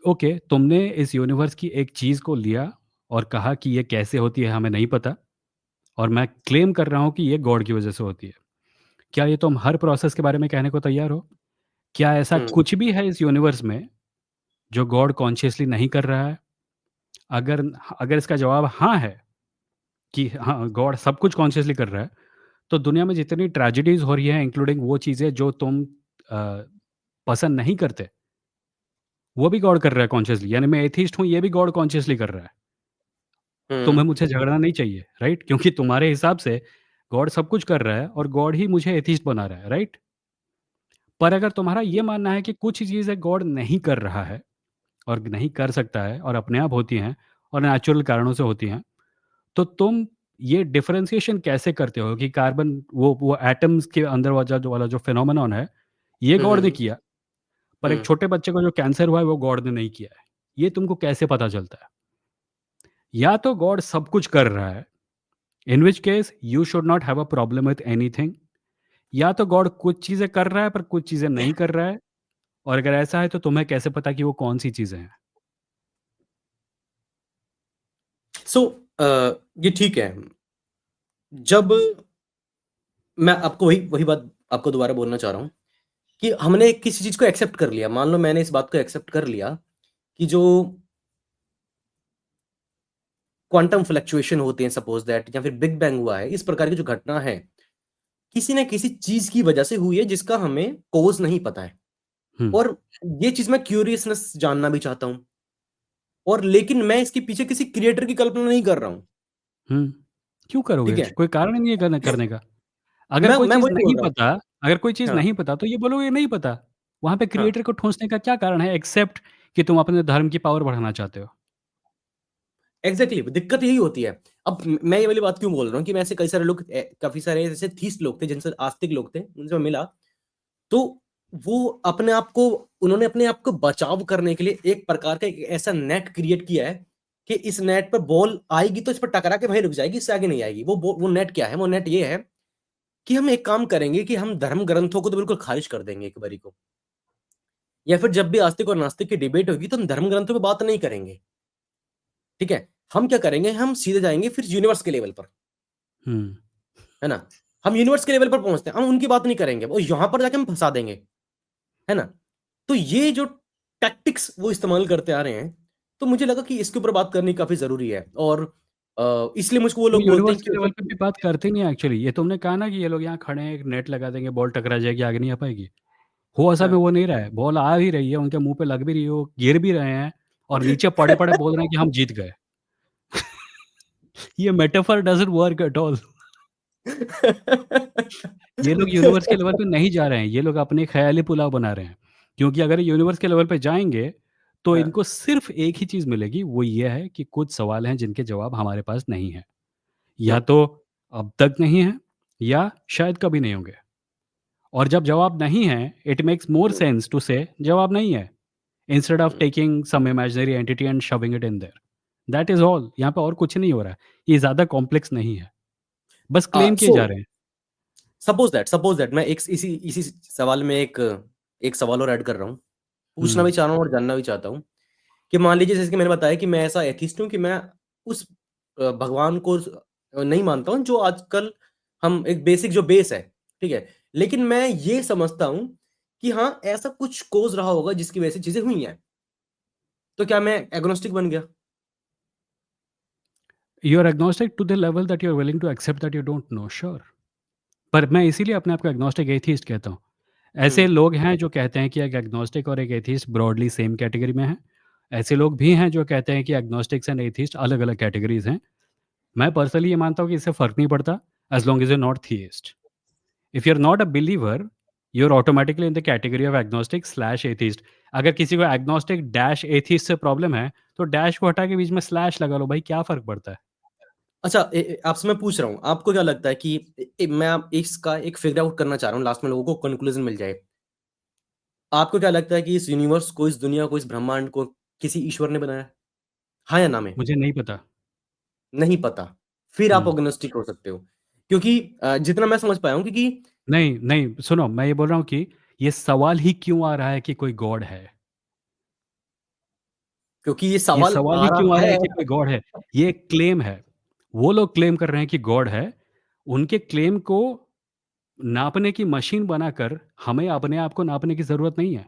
S2: ओके, तुमने इस यूनिवर्स की एक चीज़ को लिया और कहा कि ये कैसे होती है हमें नहीं पता और मैं क्लेम कर रहा हूँ कि ये गॉड की वज़ह से होती है। क्या ये तुम हर प्रोसेस के बारे में कहने को तैयार हो? क्या ऐसा
S1: हम्म,
S2: कुछ भी है इस यूनिवर्स में जो गॉड कॉन्शियसली नहीं कर रहा है? अगर अगर इसका जवाब हाँ है कि हाँ, गॉड सब कुछ कॉन्शियसली कर रहा है, तो दुनिया में जितनी ट्रेजेडीज़ हो रही हैं इंक्लूडिंग वो चीज़ें जो तुम पसंद नहीं करते, वो भी गॉड कर रहा है कॉन्शियसली। यानी मैं एथिस्ट हूँ, ये भी गॉड कॉन्शियसली कर रहा है। तुम्हें
S1: हम्म,
S2: मुझसे झगड़ना नहीं चाहिए, राइट? क्योंकि तुम्हारे हिसाब से गॉड सब कुछ कर रहा है और गॉड ही मुझे एथिस्ट बना रहा है, राइट? पर अगर तुम्हारा ये मानना है कि कुछ चीज़ें गॉड नहीं कर रहा है और नहीं कर सकता है और अपने आप होती हैं और नेचुरल कारणों से होती हैं, तो तुम ये डिफरेंशिएशन कैसे करते हो कि कार्बन वो एटम्स के अंदर वाला जो फिनोमेनॉन है, ये गॉड ने
S1: हम्म,
S2: किया, पर एक
S1: हम्म।
S2: छोटे बच्चे को जो कैंसर हुआ है, वो गॉड ने नहीं किया है। ये तुमको कैसे पता चलता है? या तो गॉड सब कुछ कर रहा है, in which case you should not have a problem with anything, या तो गॉड कुछ चीज़ें कर रहा है, पर कुछ चीज़ें नहीं कर रहा है और अगर ऐसा है, तो तुम्हें कैसे पता कि वो कौन-सी चीज़ें हैं?
S1: सो ये ठीक है। जब मैं आपको वही वही बात आपको दोबारा बोलना चाह रहा हूँ कि हमने किसी चीज को एक्सेप्ट कर लिया, मान लो मैंने इस बात को एक्सेप्ट कर लिया कि जो क्वांटम फ्लक्चुएशन होते हैं सपोज दैट, या फिर बिग बैंग हुआ है, इस प्रकार की जो घटना है किसी न किसी चीज की वजह से हुई है जिसका हमें कोज नहीं पता है।
S2: हुँ,
S1: और ये चीज मैं क्यूरियसनेस जानना भी चाहता हूँ, और लेकिन मैं इसके पीछे किसी क्रिएटर की कल्पना नहीं कर रहा हूँ,
S2: हुँ। क्यों
S1: ठीक
S2: करोगे?
S1: है।
S2: कोई कारण ही नहीं है करने का। अगर कोई
S1: मैं
S2: चीज़
S1: वही
S2: नहीं
S1: बोल रहा हूँ।
S2: पता अगर कोई चीज़
S1: हाँ,
S2: नहीं पता, तो ये बोलोगे नहीं पता। वहाँ पे
S1: हाँ,
S2: क्रिएटर को ठूँसने का क्या कारण है एक्सेप्ट कि तुम अपने धर्म की पावर बढ़ाना चाहते हो?
S1: एग्जैक्टली दिक्कत यही होती है। अब मैं ये वाली बात क्यों बोल रहा हूँ कि मैं ऐसे कई सारे लोग, काफी सारे ऐसे थीस्ट लोग थे जिनसे आस्तिक लोग थे, उनसे मैं मिला, तो वो उन्होंने अपने आप को बचाव करने के लिए एक प्रकार का एक ऐसा नेट क्रिएट किया है कि इस नेट पर बॉल आएगी तो इस पर टकरा के वहीं रुक जाएगी, इससे आगे नहीं आएगी। वो नेट क्या है? वो नेट ये है कि हम एक काम करेंगे कि हम धर्म ग्रंथों को तो बिल्कुल खारिज कर देंगे एक बारी को, या फिर जब भी आस्तिक और नास्तिक की डिबेट होगी तो हम धर्म ग्रंथों पे बात नहीं करेंगे, ठीक है? हम क्या करेंगे, हम सीधे जाएंगे फिर यूनिवर्स के लेवल पर,
S2: हुँ।
S1: है ना? हम यूनिवर्स के लेवल पर पहुंचते हैं, हम उनकी बात नहीं करेंगे, वो यहां पर जाके हम फंसा देंगे, है ना? तो ये जो टैक्टिक्स वो इस्तेमाल करते आ रहे हैं, तो मुझे लगा कि इसके ऊपर बात करनी काफी जरूरी है। और इसलिए मुझको वो
S2: वो
S1: लोग बोलते
S2: यूनिवर्स
S1: हैं
S2: के
S1: कि
S2: लेवल पे भी बात करते नहीं हैं एक्चुअली। ये तुमने कहा ना कि ये लोग यहाँ खड़े हैं, एक नेट लगा देंगे, बॉल टकरा जाएगी, आगे नहीं आ पाएगी। हो असल में
S1: हाँ।
S2: वो नहीं रहा है, बॉल आ भी रही है, उनके मुँह पे लग भी रही है, वो गिर भी रहे हैं और नीचे पड़े-पड़े बोल रहे हैं कि हम जीत गए। ये metaphor doesn't work at all. ये लोग यूनिवर्स के लेवल पे नहीं जा रहे हैं, ये लोग अपने ख़याली पुलाव बना रहे हैं। क्योंकि अगर ये यूनिवर्स के लेवल पे जाएँगे, तो
S1: हाँ,
S2: इनको सिर्फ़ एक ही चीज़ मिलेगी, वो ये है कि कुछ सवाल हैं जिनके जवाब हमारे पास नहीं है। या
S1: हम्म,
S2: तो अब तक नहीं है या शायद कभी नहीं होंगे। और जब जवाब नहीं है, it makes more
S1: hmm,
S2: sense to say जवाब नहीं है, instead of
S1: hmm.
S2: Taking some imaginary entity and shoving it in there. That is all. यहाँ पे और कुछ नहीं हो रहा है। ये ज़्यादा कॉम्प्लेक्स नहीं है। बस क्लेम किए
S1: सो
S2: जा रहे हैं।
S1: सपोज दैट मैं एक इसी इसी सवाल में एक एक सवाल और ऐड कर रहा हूँ, पूछना भी
S2: हुँ।
S1: चाह रहा हूँ और जानना भी चाहता हूँ कि मान लीजिए जैसे कि मैंने बताया कि मैं ऐसा एथिस्ट हूँ कि मैं उस भगवान को नहीं मानता हूँ जो आजकल हम एक बेसिक जो बेस है, ठीक है? लेकिन मैं ये समझता हूँ कि हाँ, ऐसा कुछ कॉज़ रहा होगा जिसकी वजह से चीज़ें हुई हैं। तो क्या मैं एग्नोस्टिक बन गया?
S2: You are agnostic to the level that you are willing to accept that you don't know, sure. पर मैं इसीलिए अपने आप को एग्नोस्टिक एथियस्ट कहता हूँ। ऐसे
S1: हुँ।
S2: लोग हैं जो कहते हैं कि एक एग्नोस्टिक और एक एथियस्ट ब्रॉडली सेम कैटेगरी में हैं। ऐसे लोग भी हैं जो कहते हैं कि एग्नोस्टिक्स एंड एथियस्ट अलग-अलग कैटेगरीज़ हैं। मैं पर्सनली ये मानता हूँ कि इससे फ़र्क नहीं पड़ता, as long as you are not theist. If you are not a believer, you are automatically in the category of agnostic slash atheist. अगर किसी को एग्नोस्टिक डैश एथियस्ट से प्रॉब्लम है, तो डैश को हटा के बीच में स्लैश लगा लो भाई, क्या फ़र्क पड़ता है?
S1: अच्छा, आपसे मैं पूछ रहा हूँ, आपको क्या लगता है कि मैं आप इसका एक फिगर आउट करना चाह रहा हूँ, लास्ट में लोगों को कंक्लूजन मिल जाए। आपको क्या लगता है कि इस यूनिवर्स को, इस दुनिया को, इस ब्रह्मांड को किसी ईश्वर ने बनाया? हाँ या ना में?
S2: मुझे नहीं पता।
S1: नहीं पता। फिर आप
S2: हुँ।
S1: एग्नोस्टिक हो सकते हो। क्योंकि जितना मैं समझ पाया हूँ, क्योंकि
S2: नहीं, नहीं, सुनो मैं ये बोल रहा हूँ कि ये सवाल ही क्यों आ रहा है कि कोई गॉड है?
S1: ये
S2: ये
S1: सवाल
S2: सवाल
S1: आ
S2: ही क्यों आ
S1: रहा
S2: रहा
S1: है।
S2: है कि कोई गॉड है? ये एक क्लेम है। वो लोग क्लेम कर रहे हैं कि गॉड है। उनके क्लेम को नापने की मशीन बनाकर हमें अपने आप को नापने की ज़रूरत नहीं है।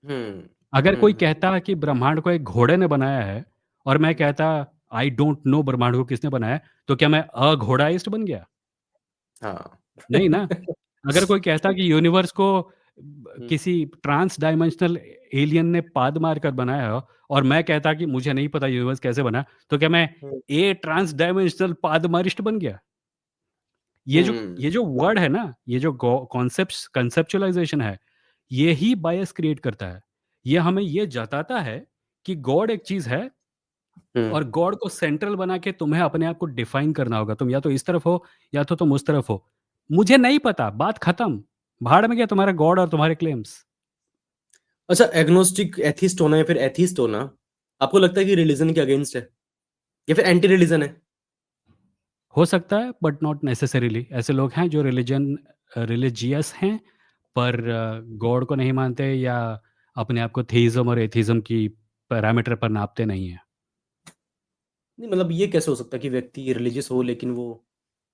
S1: हुँ,
S2: अगर
S1: हुँ,
S2: कोई
S1: हुँ।
S2: कहता कि ब्रह्मांड को एक घोड़े ने बनाया है और मैं कहता आई डोंट नो ब्रह्मांड को किसने बनाया है, तो क्या मैं घोड़ाइस्ट बन गया?
S1: हाँ।
S2: नहीं ना। अगर कोई कहता कि यूनिवर्स को
S1: हुँ,
S2: किसी ट्रांस डायमेंशनल एलियन ने पाद मारकर बनाया हो और मैं कहता कि मुझे नहीं पता यूनिवर्स कैसे बना, तो क्या मैं
S1: हुँ,
S2: ए ट्रांस डायमेंशनल पादमारिस्ट बन गया?
S1: हुँ,
S2: ये जो वर्ड है ना, ये जो कॉन्सेप्चुअलाइज़ेशन है, ये ही बायस क्रिएट करता है। ये हमें ये जताता है कि गॉड एक चीज़ है
S1: हुँ।
S2: और गॉड को सेंट्रल बना के तुम्हें अपने आप को डिफाइन करना होगा। तुम या तो इस तरफ हो या तो तुम उस तरफ हो। मुझे नहीं पता, बात खत्म। भाड़ में गया तुम्हारा गॉड और तुम्हारे क्लेम्स।
S1: अच्छा, एग्नोस्टिक एथिस्ट होना या फिर एथिस्ट होना, आपको लगता है कि रिलिजन के अगेंस्ट है या फिर एंटी रिलिजन है?
S2: हो सकता है बट नॉट नेसेसरीली। ऐसे लोग हैं जो रिलिजियस हैं पर गॉड को नहीं मानते या अपने आप को थीइज़्म और एथिज़्म की पैरामीटर पर नापते नहीं हैं।
S1: नहीं, मतलब ये कैसे हो सकता है कि व्यक्ति रिलिजियस हो लेकिन वो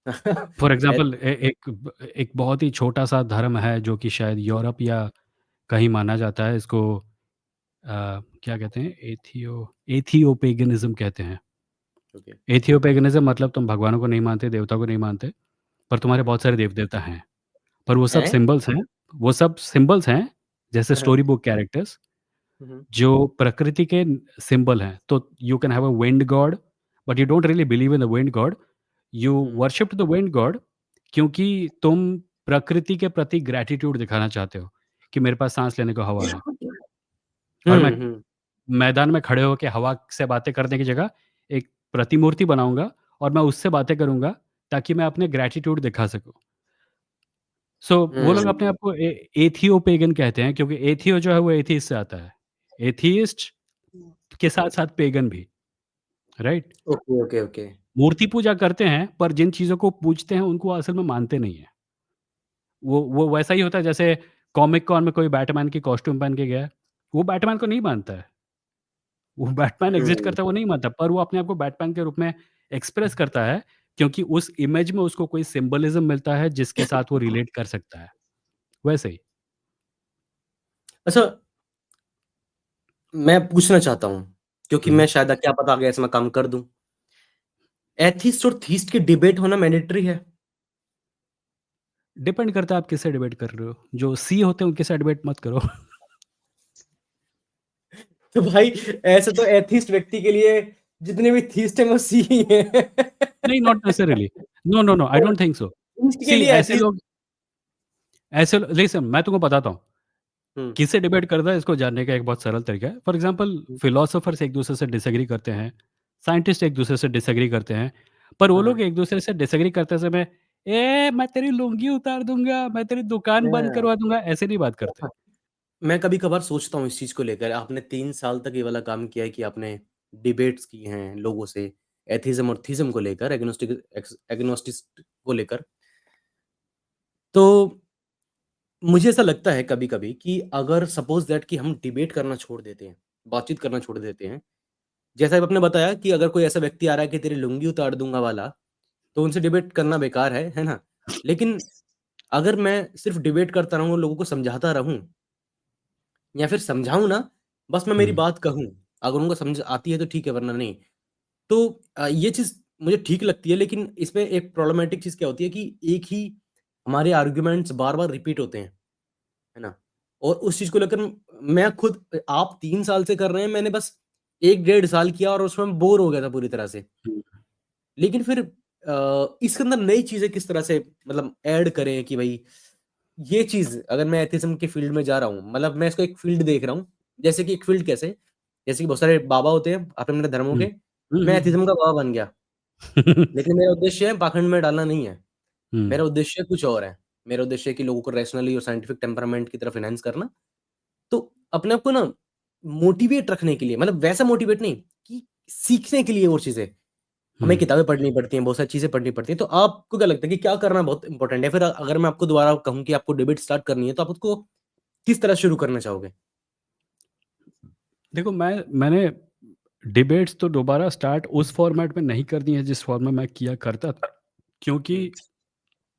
S2: फॉर
S1: ए
S2: एग्ज़ाम्पल एक बहुत ही छोटा-सा धर्म है जो कि शायद यूरोप या कहीं माना जाता है। इसको क्या कहते हैं? एथियोपेगनिज़्म कहते हैं।
S1: ओके।
S2: एथियोपेगनिज़्म मतलब तुम भगवानों को नहीं मानते, देवता को नहीं मानते, पर तुम्हारे
S1: हुँ,
S2: बहुत सारे देव-देवता हैं। पर वो सब
S1: हैं?
S2: सिंबल्स हैं, वो सब सिंबल्स हैं, जैसे
S1: हाँ,
S2: स्टोरी बुक कैरेक्टर्स
S1: हुँ, हुँ,
S2: जो प्रकृति के सिंबल हैं। तो you can have a wind God, but you don't really believe in the wind God. You
S1: hmm,
S2: worship the wind God क्योंकि तुम प्रकृति के प्रति ग्रैटिट्यूड दिखाना चाहते हो, कि मेरे पास साँस लेने को हवा है। और मैं
S1: हुँ, हुँ,
S2: मैदान में खड़े होके हवा से बातें करने की जगह एक प्रतिमूर्ति बनाऊँगा और मैं उससे बातें करूँगा ताकि मैं अपने ग्रैटिट्यूड दिखा सकूँ। सो वो लोग अपने
S1: हुँ।
S2: आप को एथियो पेगन कहते हैं क्योंकि एथियो जो है वो एथियस्ट से आता है। एथियस्ट के साथ-साथ पेगन भी। राइट?
S1: Okay, okay, okay.
S2: मूर्ति पूजा करते हैं, पर जिन चीज़ों को पूजते हैं, उनको असल में मानते नहीं हैं। वो वैसा ही होता है जैसे कॉमिक कॉन में कोई बैटमैन की कॉस्ट्यूम पहन के गया है, वो बैटमैन को नहीं मानता है। वो बैटमैन एग्ज़िस्ट
S1: हुँ।
S2: करता है, वो नहीं मानता, पर वो अपने आप को बैटमैन के रूप में एक्सप्रेस करता है, क्योंकि उस इमेज में उसको कोई सिम्बोलिज़्म मिलता है, जिसके साथ वो रिलेट कर सकता है। वैसे ही।
S1: अच्छा, मैं पूछना चाहता हूँ, क्योंकि
S2: हुँ।
S1: मैं शायद क्या पता आगे ऐसा मैं काम कर दूँ। एथिस्ट और थीस्ट की डिबेट होना मैंडेटरी है?
S2: डिपेंड करता है आप किससे डिबेट कर रहे हो। जो सी होते हैं उनके साथ डिबेट मत करो।
S1: तो भाई ऐसे तो एथिस्ट व्यक्ति के लिए जितने भी थीस्ट हैं वो सी ही हैं।
S2: नहीं, not necessarily. No, no, no, I
S1: और
S2: डोंट थिंक सो।
S1: थीस्ट के
S2: सी
S1: लिए
S2: ऐसे
S1: एथिस्ट
S2: लोग ऐसे लो लिसन मैं तुमको बताता हूँ,
S1: हुँ,
S2: किससे डिबेट करना है इसको जानने का एक बहुत सरल तरीका है। फॉर एग्ज़ाम्पल
S1: हुँ,
S2: फिलोसोफर्स एक-दूसरे से डिसएग्री करते हैं, साइंटिस्ट एक-दूसरे से डिसएग्री करते हैं, पर वो
S1: हाँ,
S2: लोग
S1: हाँ।
S2: एक-दूसरे से डिसएग्री करते समय, "ए मैं तेरी लुंगी उतार दूँगा, मैं तेरी दुकान बंद
S1: मैं
S2: करवा दूँगा", ऐसे नहीं बात करते।
S1: मैं कभी-कभार सोचता हूँ इस चीज़ को लेकर, आपने 3 साल तक ये वाला काम किया है कि आपने डिबेट्स की हैं लोगों से, एथिज़्म और थीज़्म को लेकर, एग्नोस्टिस्ट को लेकर। तो मुझे ऐसा लगता है कभी-कभी कि अगर सपोज़ दैट कि हम डिबेट करना छोड़ देते हैं, बातचीत करना छोड़ देते हैं, जैसा आपने बताया कि अगर कोई ऐसा व्यक्ति आ रहा है कि तेरी लुंगी उतार दूँगा वाला, तो उनसे डिबेट करना बेकार है ना? लेकिन अगर मैं सिर्फ़ डिबेट करता रहूँ, लोगों को समझाता रहूँ या फिर समझाऊँ ना, बस मैं मेरी
S2: हुँ,
S1: बात कहूँ, अगर उनको समझ आती है तो ठीक है वरना नहीं। तो ये चीज़ मुझे ठीक लगती है लेकिन इसमें एक प्रॉब्लमैटिक चीज़ क्या होती है कि एक ही हमारे आर्गुमेंट्स बार-बार रिपीट होते हैं, है ना? और उस चीज़ को लेकर मैं खुद आप 3 साल से कर रहे हैं, मैंने बस 1 डेढ़ साल किया और उसमें मैं बोर हो गया था पूरी तरह से।
S2: हुँ,
S1: लेकिन फिर इसके अंदर नई चीज़ें किस तरह से मतलब ऐड करें कि भई ये चीज़ अगर मैं एथिज़्म के फ़ील्ड में जा रहा हूँ, मतलब मैं इसको एक फ़ील्ड देख रहा हूँ। जैसे कि एक फ़ील्ड कैसे? जैसे कि बहुत सारे बाबा होते हैं अपने-अपने धर्मों
S2: हुँ,
S1: के,
S2: हुँ,
S1: मैं
S2: हुँ, हुँ।
S1: एथिज़्म का बाबा बन गया। लेकिन मेरा उद्देश्य है पाखंड में डालना नहीं है।
S2: हुँ,
S1: मेरा उद्देश्य कुछ और है। मेरा उद्देश्य है कि लोगों को रैशनली और साइंटिफिक टेम्परामेंट की तरफ एनहांस करना। तो अपने आप को ना मोटिवेट रखने के लिए मतलब वैसा मोटिवेट नहीं कि सीखने के लिए और चीज़ें। हमें
S2: हुँ।
S1: किताबें पढ़नी पड़ती हैं, बहुत सारी चीज़ें पढ़नी पड़ती हैं। तो आपको क्या लगता है कि क्या करना बहुत इम्पोर्टेंट है? फिर अगर मैं आपको दोबारा कहूँ कि आपको डिबेट स्टार्ट करनी है, तो आप उसको किस तरह शुरू करना चाहोगे?
S2: देखो मैंने डिबेट्स तो दोबारा स्टार्ट उस फ़ॉर्मेट में नहीं करनी है जिस फ़ॉर्म में मैं किया करता था। क्योंकि
S1: हुँ,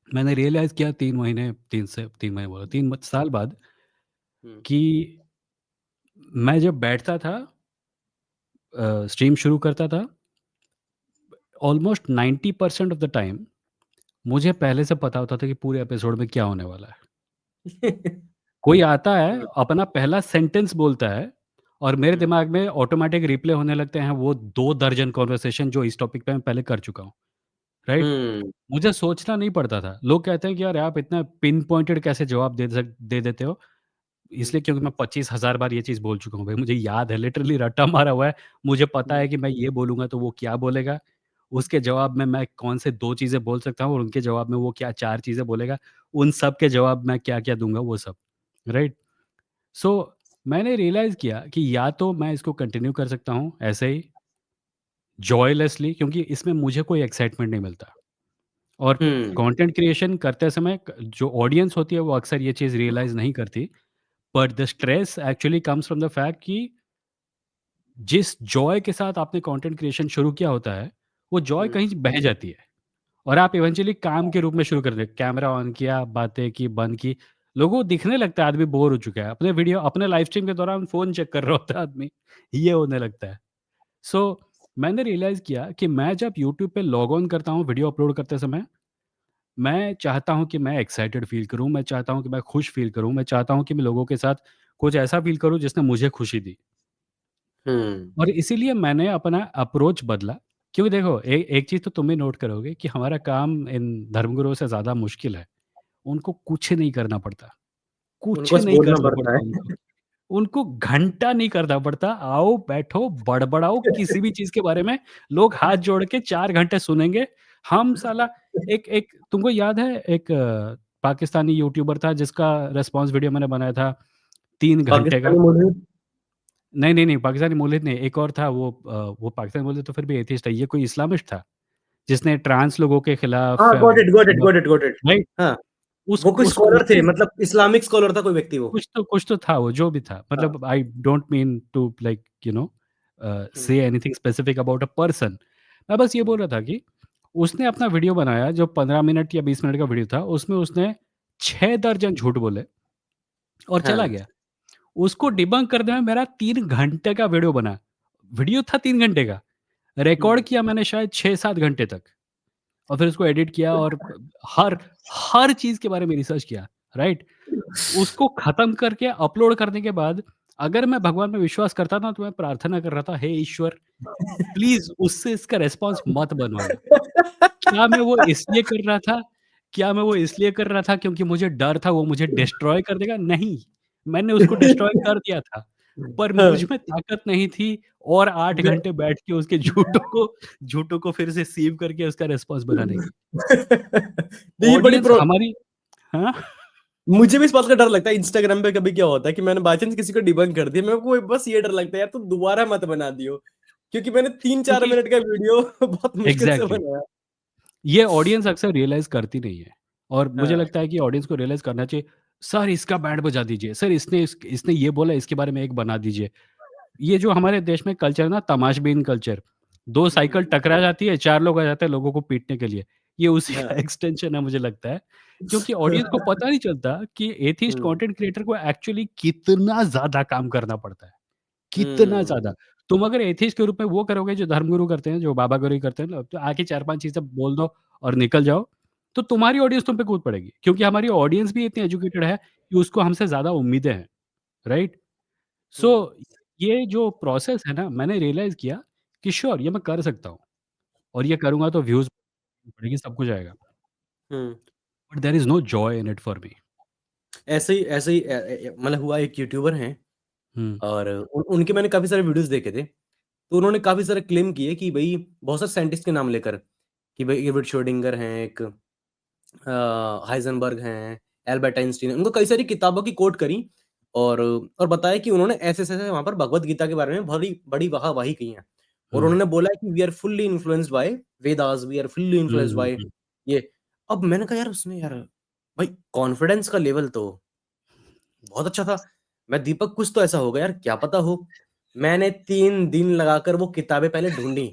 S2: मैंने रियलाइज़ किया 3 महीने बोला 3 साल बाद
S1: हुँ,
S2: कि मैं जब बैठता था स्ट्रीम शुरू करता था, ऑलमोस्ट 90% ऑफ द टाइम मुझे पहले से पता होता था कि पूरे एपिसोड में क्या होने वाला है। कोई आता है,
S1: हुँ,
S2: अपना पहला सेंटेंस बोलता है और मेरे
S1: हुँ,
S2: दिमाग में ऑटोमैटिक रिप्ले होने लगते हैं वो 2 दर्जन कन्वर्सेशन जो इस टॉपिक पे मैं पहले कर चुका हूँ, राइट?
S1: हुँ,
S2: मुझे सोचना नहीं पड़ता था। लोग कहते हैं कि यार आप इतना पिन पॉइंटेड कैसे जवाब दे देते हो?
S1: हुँ,
S2: इसलिए क्योंकि मैं 25,000 बार ये चीज़ बोल चुका हूँ भाई, मुझे याद है लिटरली रट्टा मारा हुआ है। मुझे पता
S1: हुँ,
S2: है कि मैं ये बोलूँगा तो वो क्या बोलेगा, उसके जवाब में मैं कौन से 2 चीज़ें बोल सकता हूँ और उनके जवाब में वो क्या 4 चीज़ें बोलेगा, उन सब के जवाब मैं क्या-क्या दूँगा वो सब, राइट? सो मैंने रियलाइज़ किया कि या तो मैं इसको कंटिन्यू कर सकता हूँ ऐसे ही जॉयलेसली क्योंकि इसमें मुझे कोई एक्साइटमेंट नहीं मिलता और
S1: हुँ,
S2: कंटेंट क्रिएशन करते समय जो ऑडियंस होती है वो अक्सर ये चीज़ रियलाइज़ नहीं करती। But the stress actually comes from the fact कि जिस जॉय के साथ आपने कंटेंट क्रिएशन शुरू किया होता है, वो जॉय
S1: हुँ,
S2: कहीं बह जाती है और आप इवेंचुअली काम के रूप में शुरू कर देते कैमरा ऑन किया, बातें की, बंद की, लोगों को दिखने लगता है आदमी बोर हो चुका है। अपने वीडियो अपने लाइव स्ट्रीम के दौरान फ़ोन चेक कर रहा होता है आदमी, ये होने लगता है। सो मैंने रियलाइज़ किया कि मैं जब यूट्यूब पे लॉग ऑन करता हूँ वीडियो अपलोड करते समय, मैं चाहता हूँ कि मैं एक्साइटेड फ़ील करूँ, मैं चाहता हूँ कि मैं खुश फ़ील करूँ, मैं चाहता हूँ कि मैं लोगों के साथ कुछ ऐसा फ़ील करूँ जिसने मुझे खुशी दी।
S1: हुँ,
S2: और इसीलिए मैंने अपना अप्रोच बदला क्योंकि देखो एक चीज़ तो तुम भी नोट करोगे कि हमारा काम इन धर्मगुरुओं से ज़्यादा मुश्किल है। उनको कुछ नहीं करना पड़ता,
S1: उनको
S2: कुछ
S1: बस
S2: नहीं
S1: बोलना
S2: करना
S1: पड़ता
S2: पड़ता उनको।
S1: है।
S2: उनको घंटा नहीं करना पड़ता, आओ, बैठो, बड़बड़ाओ किसी भी चीज़ के बारे में, लोग हाथ जोड़ के 4 घंटे सुनेंगे। हम साला एक एक तुमको याद है एक पाकिस्तानी यूट्यूबर था जिसका रिस्पॉन्स वीडियो मैंने बनाया था 3 घंटे का।
S1: पाकिस्तानी मूवी
S2: नहीं, पाकिस्तानी मौलवी नहीं, एक और था वो पाकिस्तानी मौलवी तो फिर भी एथिस्ट है, ये कोई इस्लामिस्ट था, जिसने ट्रांस लोगों के खिलाफ
S1: हाँ, गॉट इट, गॉट इट,
S2: मतलब
S1: got it, got it.
S2: Right?
S1: हाँ,
S2: उस
S1: वो कोई
S2: उस
S1: स्कॉलर थे,
S2: उसने
S1: मतलब इस्लामिक स्कॉलर था कोई व्यक्ति वो।
S2: कुछ तो था वो, जो भी था।
S1: हाँ।
S2: मतलब I don't mean to like
S1: uh,
S2: say anything specific about a person. मैं बस ये
S1: हुँ,
S2: बोल रहा था कि उसने अपना वीडियो बनाया जो 15 मिनट या 20 मिनट का वीडियो था, उसमें उसने 6 दर्जन झूठ बोले और चला
S1: हाँ,
S2: गया। उसको डिबंक करने में मेरा 3 घंटे का वीडियो बना। वीडियो था 3 घंटे का, रिकॉर्ड
S1: हुँ।
S2: किया मैंने शायद 6-7 घंटे तक और फिर उसको एडिट किया और हर हर चीज़ के बारे में रिसर्च किया, राइट? उसको ख़त्म करके अपलोड करने के बाद अगर मैं भगवान में विश्वास करता ना तो मैं प्रार्थना कर रहा था, हे ईश्वर प्लीज़ उससे इसका रिस्पॉन्स मत बनवाना। क्या मैं वो इसलिए कर रहा था क्योंकि मुझे डर था वो मुझे डिस्ट्रॉय कर देगा? नहीं, मैंने उसको डिस्ट्रॉय कर दिया था, पर मुझ
S1: हाँ,
S2: में ताकत नहीं थी और 8
S1: मैं
S2: घंटे बैठ के उसके झूठों को फिर से सीव करके उसका रिस्पॉन्स बनाने की।
S1: नहीं, ये बड़ी
S2: ऑडियंस
S1: प्रो
S2: हमारी हाँ?
S1: मुझे भी इस बात का डर लगता है इंस्टाग्राम पे कभी क्या होता है कि मैंने बाय चांस किसी को डिबंक कर दिया, मेरे को बस ये डर लगता है यार तुम दोबारा मत बना दियो। क्योंकि मैंने 3-4
S2: क्योंकि
S1: मिनट का वीडियो बहुत मुश्किल से
S2: एग्ज़ैक्टली
S1: बनाया।
S2: ये ऑडियंस अक्सर रियलाइज़ करती नहीं है और मुझे
S1: हाँ,
S2: लगता है कि ऑडियंस को रियलाइज़ करना चाहिए, सर इसका बैंड बजा दीजिए, सर इसने ये बोला इसके बारे में एक बना दीजिए। ये जो हमारे देश में कल्चर है ना तमाशबीन कल्चर, 2 साइकिल
S1: हुँ,
S2: टकरा जाती है, 4 लोग आ जाते हैं लोगों को पीटने के लिए। ये उसी
S1: हाँ।
S2: का एक्सटेंशन है मुझे लगता है, क्योंकि ऑडियंस को पता नहीं चलता कि एथिस्ट
S1: हुँ,
S2: कंटेंट क्रिएटर को एक्चुअली कितना ज़्यादा काम करना पड़ता है, कितना ज़्यादा।
S1: हुँ,
S2: तुम अगर एथिस्ट के रूप में वो करोगे जो धर्मगुरु करते हैं, जो बाबा गौरी करते हैं ना, तो आके 4-5 चीज़ें बोल दो और निकल जाओ, तो तुम्हारी ऑडियंस तुम पे कूद पड़ेगी। क्योंकि हमारी ऑडियंस भी इतनी एजुकेटेड है कि उसको हमसे ज़्यादा उम्मीदें हैं, राइट? सो
S1: हुँ,
S2: ये जो प्रोसेस है ना, मैंने रियलाइज़ किया कि श्योर ये मैं कर सकता हूँ और ये करूँगा तो व्यूज़ बढ़ेगी, सब कुछ आएगा।
S1: Hmm.
S2: But there is no joy in it for me.
S1: ऐसे ही मतलब हुआ एक यूट्यूबर हैं
S2: हुँ,
S1: और उनके मैंने काफ़ी सारे वीडियोज़ देखे थे। तो उन्होंने काफ़ी सारे क्लेम किए कि भई बहुत सारे साइंटिस्ट के नाम लेकर कि भई एडवर्ड श्रोडिंगर हैं एक हाइज़नबर्ग हैं, एल्बर्ट आइंस्टीन हैं, उनको कई सारी किताबों की कोट करी और बताया कि उन्होंने ऐसे-ऐसे वहाँ पर भगवद गीता के बारे में बड़ी बड़ी वाह-वाही की है। और
S2: हुँ,
S1: उन्होंने बोला है कि we are fully influenced by Vedas, we are fully
S2: hmm,
S1: influenced
S2: hmm,
S1: by
S2: hmm.
S1: ये। अब मैंने कहा यार उसने यार भाई कॉन्फिडेंस का लेवल तो बहुत अच्छा था। मैं दीपक कुछ तो ऐसा होगा यार, क्या पता हो। मैंने 3 दिन लगाकर वो किताबें पहले ढूँढी।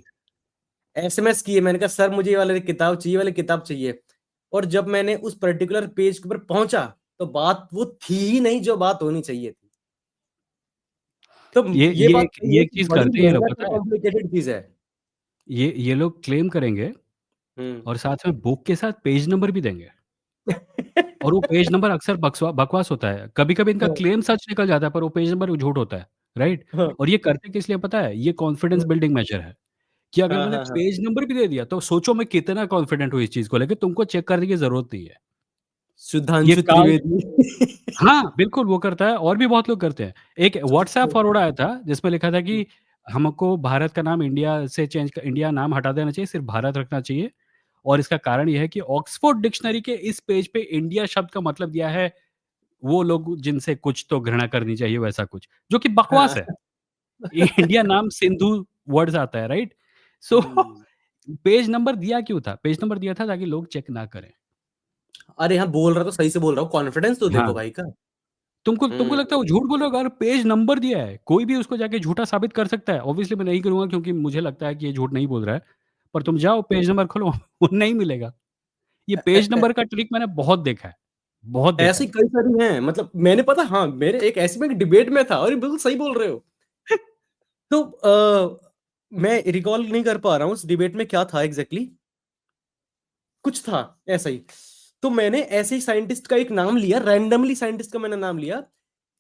S1: एसएमएस किए, मैंने कहा सर मुझे ये वाली किताब चाहिए, ये वाली किताब चाहिए। और जब मैंने उस पर्टिकुलर पेज के ऊपर पहुँचा, तो बात वो थी ही नहीं जो बात होनी चाहिए थी। तो
S2: ये
S1: ये
S2: ये
S1: बात
S2: एक
S1: सही
S2: ये
S1: है
S2: एक
S1: कि
S2: चीज़
S1: बड़ी
S2: करते हैं ये लोग
S1: मेहनत और
S2: पता है?
S1: कॉम्प्लिकेटेड चीज़ है।
S2: ये लोग क्लेम करेंगे
S1: हुँ।
S2: और साथ में बुक के साथ पेज नंबर भी देंगे और वो पेज नंबर अक्सर बकवास होता है। कभी-कभी इनका
S1: हाँ,
S2: क्लेम सच निकल जाता है पर वो पेज नंबर झूठ होता है, राइट?
S1: हाँ,
S2: और ये करते किस लिए पता है? ये कॉन्फिडेंस
S1: हाँ,
S2: बिल्डिंग मेजर है। कि अगर
S1: हाँ,
S2: मैंने
S1: हाँ, हाँ।
S2: पेज नंबर भी दे दिया, तो सोचो मैं कितना कॉन्फिडेंट हूँ इस चीज़ को लेके, तुमको चेक करने की ज़रूरत नहीं है। ये
S1: सुधांशु
S2: कार्ड
S1: त्रिवेदी।
S2: हाँ, बिल्कुल वो करता है और भी बहुत लोग करते हैं। एक व्हाट्सएप फॉरवर्ड आया था, जिसमें लिखा था कि हमको भारत का नाम इंडिया नाम हटा देना चाहिए, सिर्फ़ भारत रखना चाहिए और इसका कारण ये है कि ऑक्सफोर्ड डिक्शनरी के इस पेज पे इंडिया शब्द का मतलब दिया है, वो लोग जिनसे कुछ तो घृणा करनी चाहिए, वैसा कुछ, जो कि बकवास
S1: हाँ।
S2: है। इंडिया नाम सिंधु वर्ड्स आता है, राइट? सो
S1: हुँ।
S2: पेज नंबर दिया क्यों था? पेज नंबर दिया था ताकि लोग चेक ना करें।
S1: अरे हाँ, बोल रहा तो सही से बोल रहा हूँ, कॉन्फिडेंस तो
S2: हाँ,
S1: देखो भाई का।
S2: तुमको
S1: हुँ।
S2: लगता है वो झूठ बोल रहा होगा और पेज नंबर दिया है, कोई भी उसको जाके झूठा साबित कर सकता है। ऑब्वियसली मैं नहीं करूँगा क्योंकि मुझे लगता है कि ये झूठ नहीं बोल रहा है। पर तुम जाओ पेज नंबर खोलो वो नहीं मिलेगा। ये पेज नंबर का ट्रिक मैंने बहुत देखा है, बहुत देखा
S1: ऐसी
S2: है।
S1: कई सारी हैं, मतलब मैंने पता हाँ, मेरे एक ऐसे में एक डिबेट में था और ये बिल्कुल सही बोल रहे हो। तो मैं रिकॉल नहीं कर पा रहा हूँ उस डिबेट में क्या था एग्ज़ैक्टली, कुछ था ऐसा ही। तो मैंने ऐसे ही साइंटिस्ट का एक नाम लिया, रैंडमली साइंटिस्ट का मैंने नाम लिया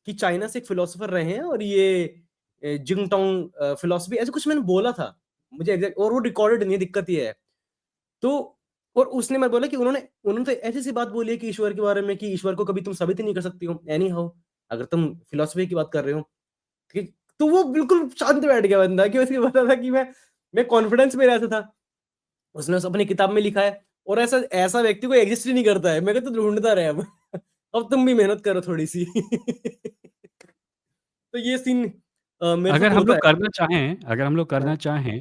S1: कि चाइना से एक फिलोसोफर रहे हैं और ये जिंगटोंग फिलॉसफी ऐसा कुछ मैंने बोला था। मुझे एग्ज़ैक्ट और वो रिकॉर्डेड नहीं है, दिक्कत ये है। तो और उसने मैं बोला कि उन्होंने उन्होंने तो ऐसी-सी बात बोली है कि ईश्वर के बारे में कि ईश्वर को कभी तुम साबित ही नहीं कर सकती हो, एनी हाउ अगर तुम फिलॉसफी की बात कर रहे हो, ठीक? तो वो बिल्कुल शांत बैठ गया बंदा कि उसको पता था कि मैं कॉन्फिडेंस में रहता था। उसने उस अपनी किताब में लिखा है और ऐसा ऐसा व्यक्ति कोई एक्जिस्ट ही नहीं करता है। मैं कहा तू ढूँढता रहे अब। अब तुम भी मेहनत करो थोड़ी-सी। तो ये सीन मेरे से
S2: अगर हम
S1: खुलता
S2: लोग
S1: है।
S2: करना चाहें अगर हम लोग
S1: हाँ,
S2: करना चाहें,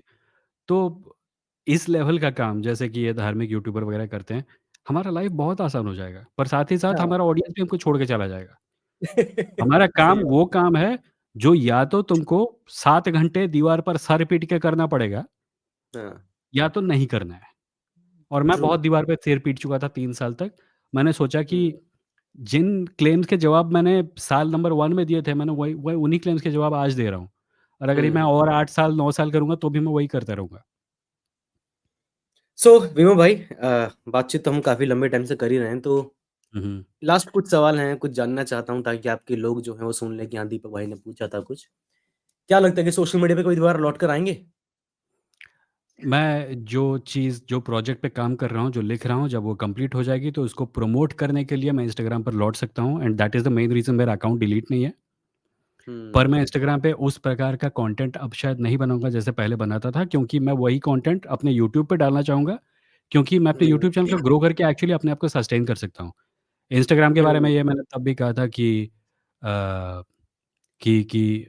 S2: तो इस लेवल का काम जैसे कि ये धार्मिक यूट्यूबर वगैरह करते हैं, हमारा लाइफ़ बहुत आसान हो जाएगा। पर साथ ही साथ
S1: हाँ।
S2: हमारा ऑडियंस भी हमको छोड़ के चला जाएगा। हमारा काम
S1: सही बात।
S2: वो काम है, जो या तो तुमको 7 घंटे दीवार पर सर पीट के करना पड़ेगा,
S1: हाँ,
S2: या तो नहीं करना है। और मैं
S1: ट्रू।
S2: बहुत दीवार पे सिर पीट चुका था 3 साल तक। मैंने सोचा कि
S1: हुँ,
S2: जिन क्लेम्स के जवाब मैंने साल नंबर 1 में दिए थे, मैंने वही वही उन्हीं क्लेम्स के जवाब आज दे रहा हूँ। और अगर ये मैं
S1: हुँ।
S2: और 8 साल, 9 साल करूँगा, तो भी मैं वही करता रहूँगा।
S1: सो विमो भाई, बातचीत तो हम काफ़ी लंबे टाइम से कर ही रहे हैं, तो
S2: हुँ, हुँ।
S1: लास्ट कुछ सवाल हैं, कुछ जानना चाहता हूँ ताकि आपके लोग जो हैं वो सुन लें कि हाँ, दीपक भाई ने पूछा था कुछ। क्या लगता है कि सोशल मीडिया पे कोई दोबारा लौट कर आएँगे?
S2: मैं जो प्रोजेक्ट पे काम कर रहा हूँ, जो लिख रहा हूँ, जब वो कंप्लीट हो जाएगी, तो उसको प्रमोट करने के लिए मैं इंस्टाग्राम पर लौट सकता हूँ, and that is the main reason मेरा अकाउंट डिलीट नहीं है। पर मैं
S1: हुँ,
S2: इंस्टाग्राम पे उस प्रकार का कंटेंट अब शायद नहीं बनाऊँगा जैसे पहले बनाता था, क्योंकि मैं वही कंटेंट अपने यूट्यूब पे डालना चाहूँगा, क्योंकि मैं अपने
S1: हुँ,
S2: यूट्यूब चैनल को ग्रो करके एक्चुअली अपने आप को सस्टेन कर सकता हूँ। इंस्टाग्राम के बारे में
S1: हुँ,
S2: ये मैंने तब भी कहा था अ, कि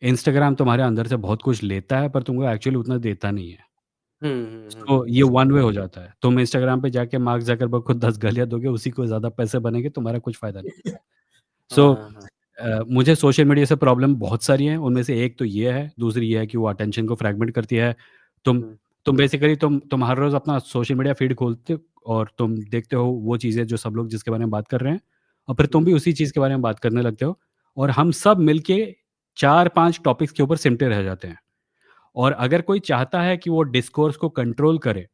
S2: इंस्टाग्राम तुम्हारे अंदर से बहुत कुछ लेता है, पर तुमको एक्चुअली उतना देता नहीं है।
S1: हुँ, हुँ, हुँ,
S2: तो
S1: हुँ।
S2: ये वन वे हो जाता है। तुम इंस्टाग्राम पे जाके मार्क ज़करबर्ग को 10 गालियाँ दोगे, उसी को ज़्यादा पैसे बनेंगे, तुम्हारा कुछ फ़ायदा नहीं होगा।
S1: हाँ,
S2: सो
S1: हाँ, हाँ।
S2: मुझे सोशल मीडिया से प्रॉब्लम बहुत सारी हैं, उनमें से एक तो ये है, दूसरी ये है कि वो अटेंशन को फ्रैगमेंट करती है। तुम
S1: हुँ,
S2: तुम बेसिकली तुम हर रोज़ अपना सोशल मीडिया फीड खोलते हो और तुम देखते हो वो चीज़ें जो सब लोग जिसके बारे में बात कर रहे हैं, और फिर तुम
S1: हुँ,
S2: भी उसी चीज़ के बारे में बात करने लगते हो, और हम सब मिलके 4-5 टॉपिक्स के ऊपर सिमटे रह जाते हैं। और अगर कोई चाहता है कि वो डिस्कोर्स को कंट्रोल करे,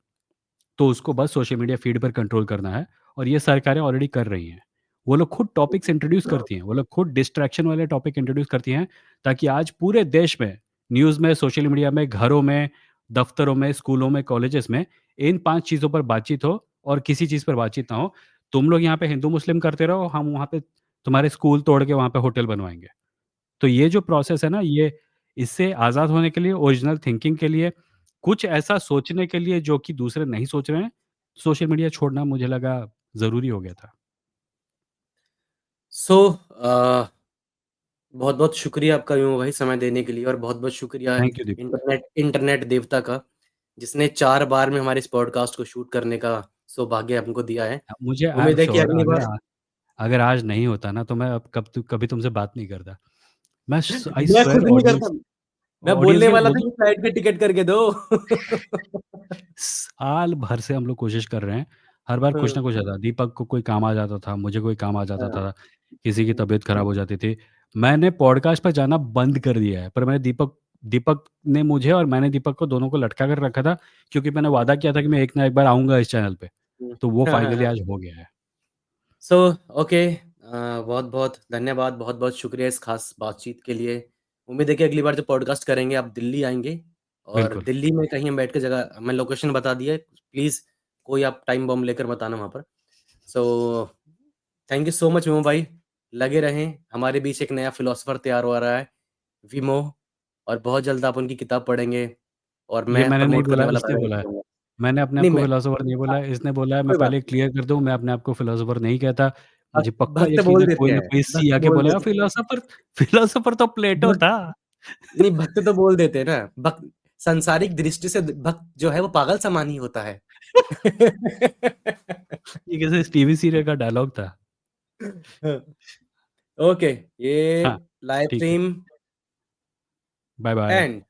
S2: तो उसको बस सोशल मीडिया फीड पर कंट्रोल करना है, और ये सरकारें ऑलरेडी कर रही हैं। वो लोग खुद टॉपिक्स इंट्रोड्यूस करती हैं, वो लोग खुद डिस्ट्रैक्शन वाले टॉपिक इंट्रोड्यूस करती हैं, ताकि आज पूरे देश में, न्यूज़ में, सोशल मीडिया में, घरों में, दफ्तरों में, स्कूलों में, कॉलेजेस में इन 5 चीज़ों पर बातचीत हो और किसी चीज़ पर बातचीत ना हो। तुम लोग यहाँ पे हिंदू-मुस्लिम करते रहो, हम वहाँ पे तुम्हारे स्कूल तोड़ के वहाँ पे होटल बनवाएँगे। तो ये जो प्रोसेस है ना, ये इससे आज़ाद होने के लिए, ओरिजिनल थिंकिंग के लिए, कुछ ऐसा सोचने के लिए जो कि दूसरे नहीं सोच रहे हैं, सोशल मीडिया छोड़ना मुझे लगा ज़रूरी हो गया था।
S1: सो बहुत-बहुत शुक्रिया आपका यूँ भाई समय देने के लिए और बहुत-बहुत शुक्रिया
S2: thank you Deepak.
S1: Internet internet देवता का, जिसने 4 बार में हमारे इस पॉडकास्ट को शूट करने का सौभाग्य हमको दिया है।
S2: मुझे आई एम
S1: उम्मीद है कि
S2: श्योर,
S1: अगली बार
S2: अगर आज नहीं होता ना, तो मैं अब कभी तुमसे बात नहीं करता। मैं स आई
S1: मैं
S2: स्वेयर
S1: खुद नहीं करता।
S2: ऑडियंस
S1: मैं
S2: ऑडियंस
S1: बोलने
S2: के लिए
S1: वाला
S2: बोल
S1: था
S2: दूँ,
S1: कि फ्लाइट के टिकट करके दो।
S2: साल भर से हम लोग कोशिश कर रहे हैं। हर बार कुछ ना
S1: हाँ,
S2: कुछ आता, दीपक को कोई काम आ जाता था, मुझे कोई काम आ जाता
S1: हाँ।
S2: था, किसी की तबीयत खराब हो जाती थी। मैंने पॉडकास्ट पे जाना बंद कर दिया है, पर मैंने दीपक दीपक ने मुझे और मैंने दीपक को दोनों को लटका कर रखा था, क्योंकि मैंने
S1: हुँ,
S2: वादा किया था कि मैं एक ना एक बार आऊँगा इस चैनल पे।
S1: हुँ।
S2: तो वो
S1: हाँ, हाँ,
S2: फाइनली
S1: हाँ।
S2: आज हो गया है।
S1: सो ओके, बहुत-बहुत धन्यवाद, बहुत-बहुत शुक्रिया इस खास बातचीत के लिए। उम्मीद है कि अगली बार जब पॉडकास्ट करेंगे आप दिल्ली आएँगे और
S2: बिल्कुल।
S1: दिल्ली में कहीं हम बैठ के जगह मैं लोकेशन बता दी है, प्लीज़ कोई आप टाइम बम लेकर मत आना वहाँ पर। So thank you so much विमो भाई, लगे रहें, हमारे बीच एक नया फिलॉसफर तैयार हो रहा है, विमो और बहुत जल्द आप उनकी किताब पढ़ेंगे और
S2: ये
S1: मैं
S2: मैंने नहीं
S1: प्रमोट करने
S2: बोला,
S1: वाला
S2: इसने
S1: प्रोजेक्ट
S2: बोला है।
S1: करूँगा।
S2: मैंने अपने आप
S1: नहीं
S2: को
S1: मैं
S2: फिलॉसोफर नहीं बोला है, इसने बोला है। मैं
S1: कोई बात
S2: पहले
S1: नहीं,
S2: क्लियर कर दूँ, मैं अपने आप को फिलॉसोफर नहीं कहता। मुझे पक्का
S1: भक्त
S2: यकीन
S1: बोल
S2: है
S1: देते
S2: कोई ना
S1: हैं,
S2: कोई सी
S1: भक्त
S2: आके
S1: बोल
S2: बोलेगा
S1: देते हैं।
S2: फिलॉसोफर फिलॉसोफर तो प्लेटो
S1: भक्त
S2: था।
S1: नहीं, भक्त तो बोल देते हैं ना, भक्त सांसारिक दृष्टि से भक्त जो है वो पागल समान ही होता है।
S2: ये किसी टीवी सीरियल का डायलॉग था।
S1: ओके, ये
S2: हाँ,
S1: लाइव
S2: ठीक है।
S1: Stream
S2: bye-bye.
S1: एंड